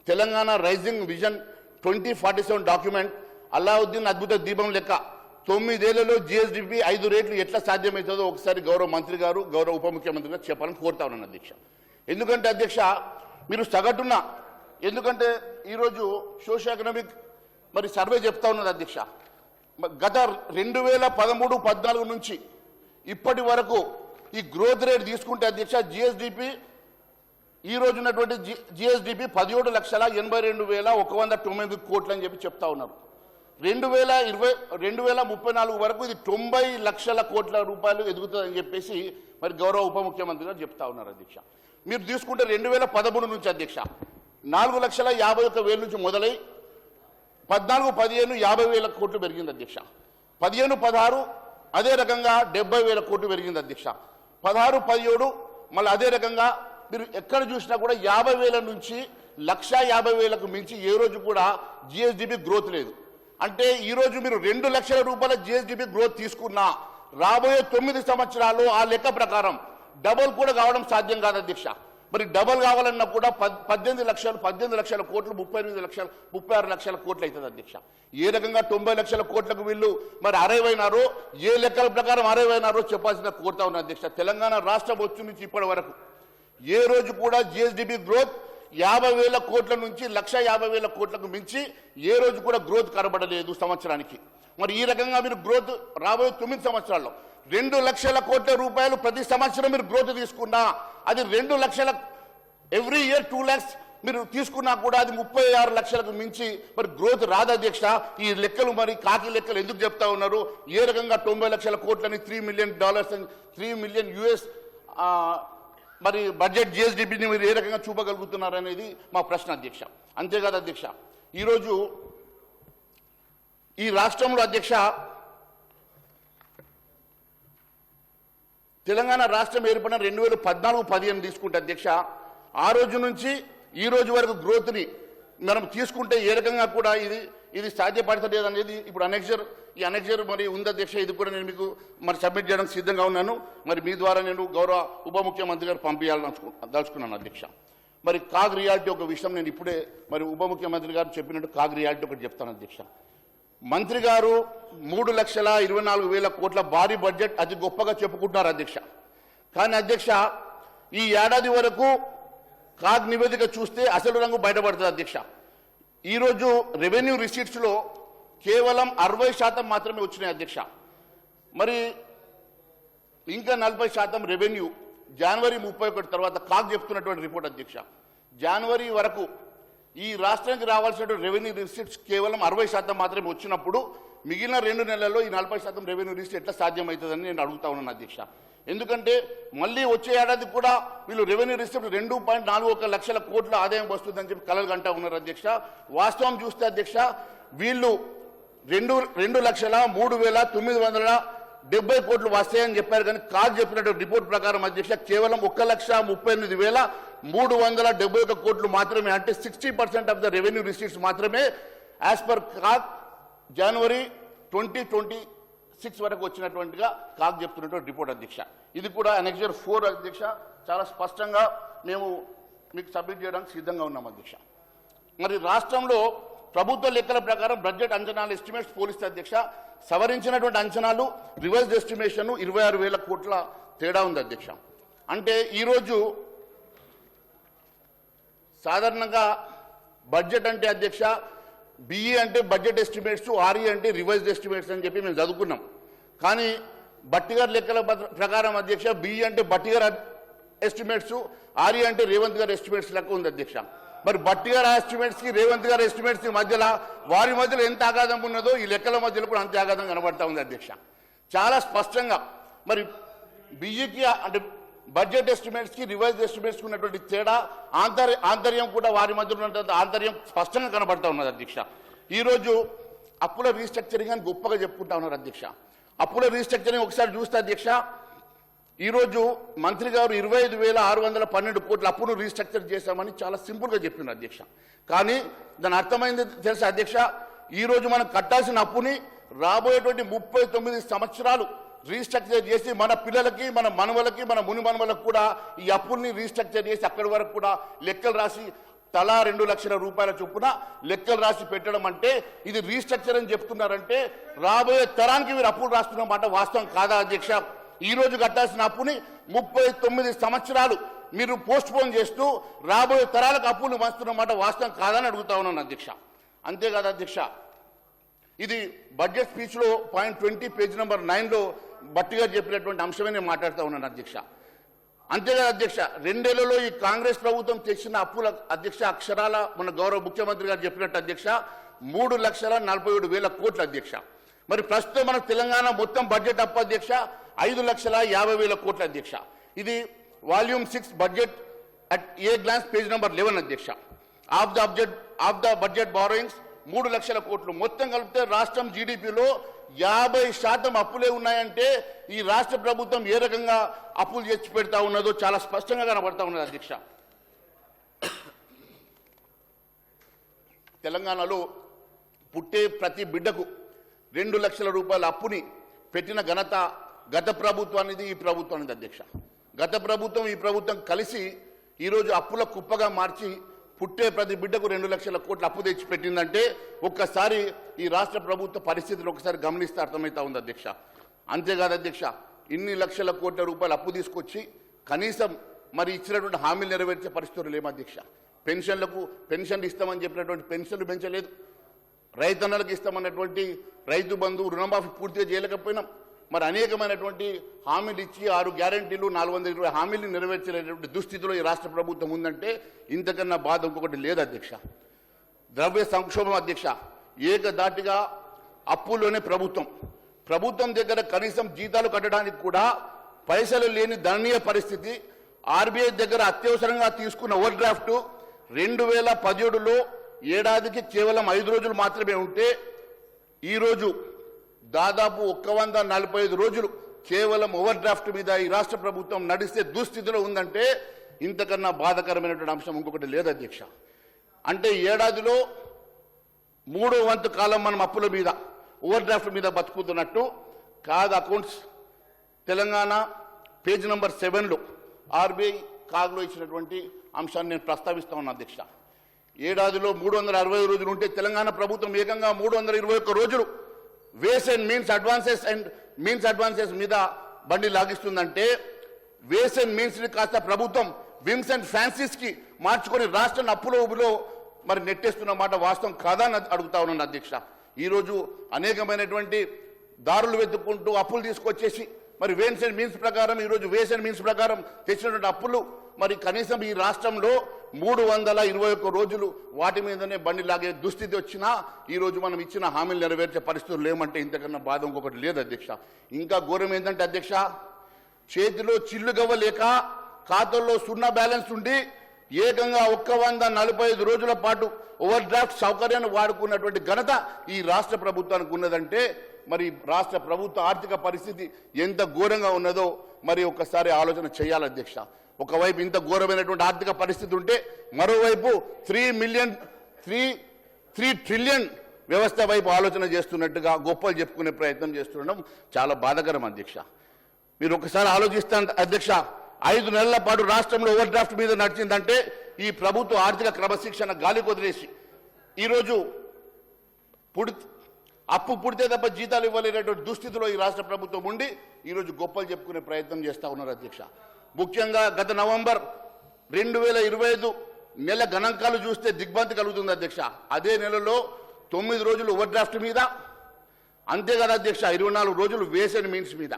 Telangana rising vision 2047 document Allauddin అద్భుత దీపం లెక్క 9 ఏళ్లలో జిఎస్డిపి 5 రేట్లు ఎట్లా సాధ్యమవుతుందో ఒకసారి గౌరవ మంత్రి గారు, గౌరవ ఉప ముఖ్యమంత్రి గారు చెప్పాలని కోరుతా ఉన్నాను అధ్యక్ష. ఎందుకంటే అధ్యక్ష మీరు సగటున, ఎందుకంటే ఈరోజు సోషల్ ఎకనామిక్ మరి సర్వే చెప్తా ఉన్నది అధ్యక్ష. గత 2013-14 నుంచి ఇప్పటి వరకు ఈ గ్రోత్ రేట్ తీసుకుంటే అధ్యక్ష జిఎస్డిపి ఈ రోజు ఉన్నటువంటి జిఎస్డిపి 17,82,109 కోట్లు అని చెప్పి చెప్తా ఉన్నారు. 2034 వరకు ఇది 90 లక్షల కోట్ల రూపాయలు ఎదుగుతుందని చెప్పేసి మరి గౌరవ ఉప ముఖ్యమంత్రి గారు చెప్తా ఉన్నారు అధ్యక్ష. మీరు తీసుకుంటే 2013 నుంచి అధ్యక్ష 4,51,000 నుంచి మొదలై 14-15 50,000 కోట్లు పెరిగింది అధ్యక్ష. 15-16 అదే రకంగా 70,000 కోట్లు పెరిగింది అధ్యక్ష. 16-17 మళ్ళీ అదే రకంగా మీరు ఎక్కడ చూసినా కూడా 50,000 నుంచి 1,50,000కు మించి ఏ రోజు కూడా జిఎస్డిపి గ్రోత్ లేదు. అంటే ఈరోజు మీరు 2 లక్షల రూపాయల జిఎస్డిపి గ్రోత్ తీసుకున్నా రాబోయే 9 సంవత్సరాలు ఆ లెక్క ప్రకారం డబుల్ కూడా కావడం సాధ్యం కాదు అధ్యక్ష. మరి డబుల్ కావాలన్నా కూడా 18 లక్షల కోట్లు 36 లక్షల కోట్లు అవుతుంది అధ్యక్ష. ఏ రకంగా 90 లక్షల కోట్లకు వీళ్ళు మరి అరైవైనారో, ఏ లెక్కల ప్రకారం అరైవైనారో చెప్పాల్సిన కోరుతా ఉన్నా అధ్యక్ష. తెలంగాణ రాష్ట్రం వచ్చి నుంచి ఇప్పటి వరకు ఏ రోజు కూడా జిఎస్డిపి గ్రోత్ 50,000 కోట్ల నుంచి 1,50,000 కోట్లకు మించి ఏ రోజు కూడా గ్రోత్ కనబడలేదు సంవత్సరానికి. మరి ఈ రకంగా మీరు గ్రోత్ రాబోయే 9 సంవత్సరాల్లో 2 లక్షల కోట్ల రూపాయలు ప్రతి సంవత్సరం మీరు గ్రోత్ తీసుకున్నా అది 2 లక్షల ఎవ్రీ ఇయర్ 2 lakhs మీరు తీసుకున్నా కూడా అది 36 లక్షలకు మించి మరి గ్రోత్ రాదు అధ్యక్ష. ఈ లెక్కలు మరి కాకి లెక్కలు ఎందుకు చెప్తా ఉన్నారు? ఏ రకంగా 90 లక్షల కోట్లని $3 million అని $3 million మరి బడ్జెట్ జిఎస్డిపిని మీరు ఏ రకంగా చూపగలుగుతున్నారు అనేది మా ప్రశ్న అధ్యక్ష. అంతేకాదు అధ్యక్ష, ఈరోజు ఈ రాష్ట్రంలో అధ్యక్ష తెలంగాణ రాష్ట్రం ఏర్పడిన 2014-15 తీసుకుంటే అధ్యక్ష ఆ రోజు నుంచి ఈ రోజు వరకు గ్రోత్ని మనం తీసుకుంటే ఏ రకంగా కూడా ఇది సాధ్యపడతలేదు అనేది ఇప్పుడు ఈ అనెక్జర్ మరి ఉంది అధ్యక్ష. ఇది కూడా నేను మీకు మరి సబ్మిట్ చేయడానికి సిద్ధంగా ఉన్నాను. మరి మీ ద్వారా నేను గౌరవ ఉప ముఖ్యమంత్రి గారు పంపించాలని అధ్యక్ష. మరి కాగ్ రియాలిటీ ఒక విషయం నేను ఇప్పుడే మరి ఉప ముఖ్యమంత్రి గారు చెప్పినట్టు కాగ్ రియాలిటీ ఒకటి చెప్తాను అధ్యక్ష. మంత్రి గారు 3,24,000 కోట్ల భారీ బడ్జెట్ అతి గొప్పగా చెప్పుకుంటున్నారు అధ్యక్ష. కానీ అధ్యక్ష ఈ ఏడాది వరకు కాగ్ నివేదిక చూస్తే అసలు రంగు బయటపడుతుంది అధ్యక్ష. ఈరోజు రెవెన్యూ రిసీట్స్లో కేవలం 60% మాత్రమే వచ్చినాయి అధ్యక్ష. మరి ఇంకా 40% రెవెన్యూ జనవరి 31 తర్వాత కాగ్ చెప్తున్నటువంటి రిపోర్ట్ అధ్యక్ష. జనవరి వరకు ఈ రాష్ట్రానికి రావాల్సినటువంటి రెవెన్యూ రిసీట్స్ కేవలం 60% మాత్రమే వచ్చినప్పుడు మిగిలిన 2 నెలల్లో ఈ 40% రెవెన్యూ రిసీట్ ఎట్లా సాధ్యమవుతుందని నేను అడుగుతా ఉన్నాను అధ్యక్ష. ఎందుకంటే మళ్ళీ వచ్చే ఏడాది కూడా వీళ్ళు రెవెన్యూ రిసీట్ 2.41 లక్షల కోట్ల ఆదాయం వస్తుందని చెప్పి కలలు గంటా ఉన్నారు అధ్యక్ష. వాస్తవం చూస్తే అధ్యక్ష వీళ్ళు 2,03,970 కోట్లు వస్తాయని చెప్పారు. కానీ కాగ్ చెప్పినట్టు రిపోర్ట్ ప్రకారం అధ్యక్ష కేవలం 1,38,371 కోట్లు మాత్రమే, అంటే 60% ఆఫ్ ద రెవెన్యూ రిసీట్స్ మాత్రమే యాజ్ పర్ కాగ్ జనవరి 2026 వరకు వచ్చినటువంటిగా కాగ్ చెప్తున్నటువంటి రిపోర్ట్ అధ్యక్ష. ఇది కూడా అనెక్జర్ 4 అధ్యక్ష చాలా స్పష్టంగా మేము మీకు సబ్మిట్ చేయడానికి సిద్ధంగా ఉన్నాం అధ్యక్ష. మరి రాష్ట్రంలో ప్రభుత్వ లెక్కల ప్రకారం బడ్జెట్ అంచనాలు ఎస్టిమేట్స్ పోలిస్తే అధ్యక్ష సవరించినటువంటి అంచనాలు రివర్స్ ఎస్టిమేషన్ 26,000 కోట్ల తేడా ఉంది అధ్యక్ష. అంటే ఈరోజు సాధారణంగా బడ్జెట్ అంటే అధ్యక్ష బిఈ అంటే బడ్జెట్ ఎస్టిమేట్స్, ఆర్ఈ అంటే రివైజ్డ్ ఎస్టిమేట్స్ అని చెప్పి మేము చదువుకున్నాం. కానీ భట్టి గారి లెక్కల ప్రకారం అధ్యక్ష బిఈ అంటే భట్టి గారి ఎస్టిమేట్స్, ఆర్ఈ అంటే రేవంత్ గారి ఎస్టిమేట్స్ లెక్క ఉంది అధ్యక్ష. మరి భట్టి గారి ఎస్టిమేట్స్కి రేవంత్ గారి ఎస్టిమేట్స్కి మధ్యలో వారి మధ్యలో ఎంత ఆఘాతం ఉన్నదో ఈ లెక్కల మధ్యలో కూడా అంతే ఆఘాతం కనబడతా ఉంది అధ్యక్ష. చాలా స్పష్టంగా మరి బిఈకి అంటే బడ్జెట్ ఎస్టిమేట్స్కి రివైజ్ ఎస్టిమేట్స్కి ఉన్నటువంటి తేడా ఆంతర్యం కూడా వారి మధ్య ఉన్నటువంటి ఆంతర్యం స్పష్టంగా కనబడతా ఉన్నది అధ్యక్ష. ఈరోజు అప్పుల రీస్ట్రక్చరింగ్ అని గొప్పగా చెప్పుకుంటా ఉన్నారు అధ్యక్ష. అప్పుల రీస్ట్రక్చరింగ్ ఒకసారి చూస్తే అధ్యక్ష ఈరోజు మంత్రి గారు 25,612 కోట్ల అప్పును రీస్ట్రక్చర్ చేశామని చాలా సింపుల్గా చెప్పింది అధ్యక్ష. కానీ దాని అర్థమైంది తెలుసా అధ్యక్ష, ఈరోజు మనం కట్టాల్సిన అప్పుని రాబోయేటువంటి 39 సంవత్సరాలు రీస్ట్రక్చర్ చేసి మన పిల్లలకి, మన మనవలకి, మన ముని మనవలకు కూడా ఈ అప్పుల్ని రీస్ట్రక్చర్ చేసి అక్కడి వరకు కూడా లెక్కలు రాసి తలా 2 లక్షల రూపాయల చొప్పున లెక్కలు రాసి పెట్టడం అంటే ఇది రీస్ట్రక్చర్ అని చెప్తున్నారంటే రాబోయే తరానికి మీరు అప్పులు రాస్తున్నమాట వాస్తవం కాదా అధ్యక్ష? ఈ రోజు కట్టాల్సిన అప్పుని 39 సంవత్సరాలు మీరు పోస్ట్ పోన్ చేస్తూ రాబోయే తరాలకు అప్పులు వస్తున్నమాట వాస్తవం కాదని అడుగుతా ఉన్నాను అధ్యక్ష. అంతేకాదు అధ్యక్ష, ఇది బడ్జెట్ స్పీచ్లో పాయింట్ 20 పేజ్ నెంబర్ 9లో భట్టి గారు చెప్పినటువంటి అంశమే నేను మాట్లాడుతూ ఉన్నాను అధ్యక్ష. అంతేకాదు అధ్యక్ష, 2 ఏళ్లలో ఈ కాంగ్రెస్ ప్రభుత్వం తెచ్చిన అప్పుల అధ్యక్ష అక్షరాల మన గౌరవ ముఖ్యమంత్రి గారు చెప్పినట్టు అధ్యక్ష 3,47,000 కోట్ల అధ్యక్ష. మరి ప్రస్తుతం మన తెలంగాణ మొత్తం బడ్జెట్ అప్పు అధ్యక్ష 5,50,000 కోట్ల అధ్యక్ష. ఇది volume 6 budget at a glance page number 11 అధ్యక్ష. ఆఫ్ ద బడ్జెట్ బారోయింగ్స్ 3 లక్షల కోట్లు. మొత్తం కలిపితే రాష్ట్రం జీడిపిలో 50% అప్పులే ఉన్నాయంటే ఈ రాష్ట్ర ప్రభుత్వం ఏ రకంగా అప్పులు చేసి పెడతా ఉన్నదో చాలా స్పష్టంగా కనబడతా ఉన్నది అధ్యక్ష. తెలంగాణలో పుట్టే ప్రతి బిడ్డకు 2 లక్షల రూపాయల అప్పుని పెట్టిన ఘనత గత ప్రభుత్వానిది, ఈ ప్రభుత్వానిది అధ్యక్ష. గత ప్రభుత్వం, ఈ ప్రభుత్వం కలిసి ఈరోజు అప్పుల కుప్పగా మార్చి పుట్టే ప్రతి బిడ్డకు 2 లక్షల కోట్ల అప్పు తెచ్చి పెట్టిందంటే ఒక్కసారి ఈ రాష్ట్ర ప్రభుత్వ పరిస్థితులు ఒకసారి గమనిస్తే అర్థమవుతా ఉంది అధ్యక్ష. అంతేకాదు అధ్యక్ష, ఇన్ని లక్షల కోట్ల రూపాయలు అప్పు తీసుకొచ్చి కనీసం మరి ఇచ్చినటువంటి హామీలు నెరవేర్చే పరిస్థితులు లేవు అధ్యక్ష. పెన్షన్లు ఇస్తామని చెప్పినటువంటి పెన్షన్లు పెంచలేదు. రైతన్నలకు ఇస్తామన్నటువంటి రైతు బంధు రుణమాఫీ పూర్తిగా చేయలేకపోయినాం. మరి అనేకమైనటువంటి హామీలు ఇచ్చి 6 గ్యారంటీలు 420 హామీలు నెరవేర్చలేనటువంటి దుస్థితిలో ఈ రాష్ట్ర ప్రభుత్వం ఉందంటే ఇంతకన్నా బాధ ఇంకొకటి లేదు అధ్యక్ష. ద్రవ్య సంక్షోభం అధ్యక్ష, ఏకదాటిగా అప్పుల్లోనే ప్రభుత్వం దగ్గర కనీసం జీతాలు కట్టడానికి కూడా పైసలు లేని దయనీయ పరిస్థితి. ఆర్బీఐ దగ్గర అత్యవసరంగా తీసుకున్న ఓవర్ డ్రాఫ్ట్ 2017లో ఏడాదికి కేవలం 5 రోజులు మాత్రమే ఉంటే ఈరోజు దాదాపు 145 రోజులు కేవలం ఓవర్ డ్రాఫ్ట్ మీద ఈ రాష్ట్ర ప్రభుత్వం నడిస్తే దుస్థితిలో ఉందంటే ఇంతకన్నా బాధాకరమైనటువంటి అంశం ఇంకొకటి లేదు అధ్యక్ష. అంటే ఏడాదిలో 3వ వంతు కాలం మనం అప్పుల మీద ఓవర్ డ్రాఫ్ట్ మీద బతుకుతున్నట్టు కాదు. అకౌంట్స్ తెలంగాణ పేజ్ నెంబర్ 7లో ఆర్బీఐ కాగ్లో ఇచ్చినటువంటి అంశాన్ని నేను ప్రస్తావిస్తా ఉన్నా అధ్యక్ష. ఏడాదిలో 360 రోజులు ఉంటే తెలంగాణ ప్రభుత్వం ఏకంగా 321 రోజులు వేస్ అండ్ మీన్స్ అడ్వాన్సెస్ మీద బండి లాగిస్తుందంటే వేస్ అండ్ మీన్స్ని కాస్త ప్రభుత్వం విమ్స్ అండ్ ఫ్యాన్సీస్కి మార్చుకొని రాష్ట్రాన్ని అప్పుల ఊబిలో మరి నెట్టేస్తున్నమాట వాస్తవం కాదా అని అడుగుతా ఉన్నాను అధ్యక్ష. ఈరోజు అనేకమైనటువంటి దారులు వెతుక్కుంటూ అప్పులు తీసుకొచ్చేసి మరి వేస్ అండ్ మీన్స్ ప్రకారం తెచ్చినటువంటి అప్పులు మరి కనీసం ఈ రాష్ట్రంలో 321 రోజులు వాటి మీదనే బండి లాగే దుస్థితి వచ్చినా ఈరోజు మనం ఇచ్చిన హామీలు నెరవేర్చే పరిస్థితులు లేమంటే ఇంతకన్నా బాధ ఇంకొకటి లేదు అధ్యక్ష. ఇంకా ఘోరం ఏంటంటే అధ్యక్ష, చేతిలో చిల్లు గవ్వలేక ఖాతాల్లో 0 బ్యాలెన్స్ ఉండి ఏకంగా 145 రోజుల పాటు ఓవర్ డ్రాఫ్ట్ సౌకర్యాన్ని వాడుకున్నటువంటి ఘనత ఈ రాష్ట్ర ప్రభుత్వానికి ఉన్నదంటే మరి రాష్ట్ర ప్రభుత్వ ఆర్థిక పరిస్థితి ఎంత ఘోరంగా ఉన్నదో మరి ఒక్కసారి ఆలోచన చేయాలి అధ్యక్ష. ఒకవైపు ఇంత ఘోరమైనటువంటి ఆర్థిక పరిస్థితి ఉంటే మరోవైపు 3 ట్రిలియన్ వ్యవస్థ వైపు ఆలోచన చేస్తున్నట్టుగా గొప్పలు చెప్పుకునే ప్రయత్నం చేస్తుండడం చాలా బాధాకరం అధ్యక్ష. మీరు ఒకసారి ఆలోచిస్తాను అధ్యక్ష, 5 నెలల పాటు రాష్ట్రంలో ఓవర్ డ్రాఫ్ట్ మీద నడిచిందంటే ఈ ప్రభుత్వ ఆర్థిక క్రమశిక్షణ గాలి కొదిలేసి ఈరోజు అప్పు పుడితే తప్ప జీతాలు ఇవ్వలేనటువంటి దుస్థితిలో ఈ రాష్ట్ర ప్రభుత్వం ఉండి ఈరోజు గొప్పలు చెప్పుకునే ప్రయత్నం చేస్తూ ఉన్నారు అధ్యక్ష. ముఖ్యంగా గత నవంబర్ 2025 నెల గణాంకాలు చూస్తే దిగ్భ్రాంతి కలుగుతుంది అధ్యక్ష. అదే నెలలో 9 రోజులు ఓవర్ డ్రాఫ్ట్ మీద, అంతేకాదు అధ్యక్ష 24 రోజులు వేస్ అండ్ మీన్స్ మీద,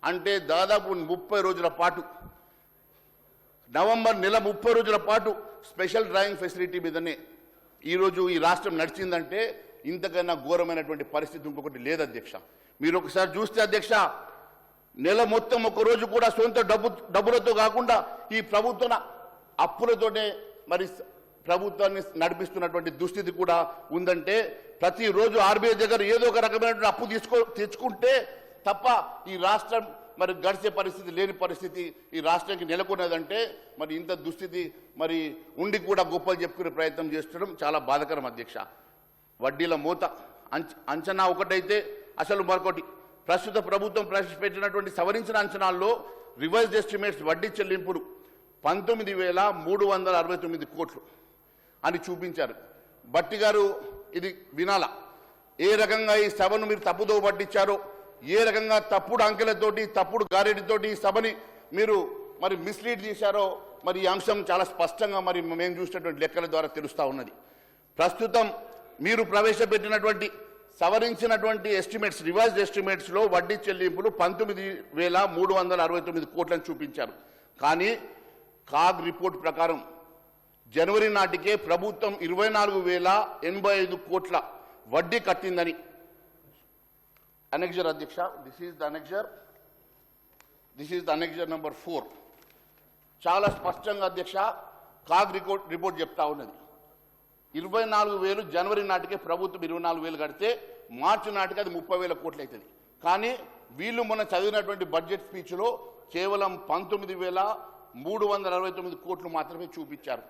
అంటే దాదాపు 30 రోజుల పాటు, నవంబర్ నెల 30 రోజుల పాటు స్పెషల్ డ్రాయింగ్ ఫెసిలిటీ మీదనే ఈరోజు ఈ రాష్ట్రం నడిచిందంటే ఇంతకన్నా ఘోరమైనటువంటి పరిస్థితి ఇంకొకటి లేదు అధ్యక్ష. మీరు ఒకసారి చూస్తే అధ్యక్ష, నెల మొత్తం ఒక రోజు కూడా సొంత డబ్బులతో కాకుండా ఈ ప్రభుత్వ అప్పులతోనే మరి ప్రభుత్వాన్ని నడిపిస్తున్నటువంటి దుస్థితి కూడా ఉందంటే, ప్రతిరోజు ఆర్బీఐ దగ్గర ఏదో ఒక రకమైనటువంటి అప్పు తెచ్చుకుంటే తప్ప ఈ రాష్ట్రం మరి గడిచే పరిస్థితి లేని పరిస్థితి ఈ రాష్ట్రానికి నెలకొన్నదంటే మరి ఇంత దుస్థితి మరి ఉండి కూడా గొప్పలు చెప్పుకునే ప్రయత్నం చేస్తడం చాలా బాధాకరం అధ్యక్ష. వడ్డీల మూత అంచనా ఒకటైతే అసలు మరొకటి. ప్రస్తుత ప్రభుత్వం ప్రవేశపెట్టినటువంటి సవరించిన అంచనాల్లో రివైజ్డ్ ఎస్టిమేట్స్ వడ్డీ చెల్లింపులు 19,369 కోట్లు అని చూపించారు. భట్టి గారు ఇది వినాలా, ఏ రకంగా ఈ సభను మీరు తప్పుదో పట్టించారో, ఏ రకంగా తప్పుడు అంకెలతోటి తప్పుడు గారెడితోటి ఈ సభని మీరు మరి మిస్లీడ్ చేశారో మరి ఈ అంశం చాలా స్పష్టంగా మరి మేము చూసినటువంటి లెక్కల ద్వారా తెలుస్తూ ఉన్నది. ప్రస్తుతం మీరు ప్రవేశపెట్టినటువంటి సవరించినటువంటి ఎస్టిమేట్స్, రివైజ్డ్ ఎస్టిమేట్స్లో వడ్డీ చెల్లింపులు 19,369 కోట్లను చూపించారు. కానీ కాగ్ రిపోర్ట్ ప్రకారం జనవరి నాటికే ప్రభుత్వం 24,085 కోట్ల వడ్డీ కట్టిందని. అనెక్జర్ అధ్యక్ష, this is the annexure number 4. చాలా స్పష్టంగా అధ్యక్ష కాగ్ రిపోర్ట్ చెప్తా ఉన్నది. 24,000 జనవరి నాటికే ప్రభుత్వం 24,000 కడితే మార్చి నాటికి అది 30,000 కోట్లు అవుతుంది. కానీ వీళ్ళు మొన్న చదివినటువంటి బడ్జెట్ స్పీచ్లో కేవలం 19,369 కోట్లు మాత్రమే చూపించారు.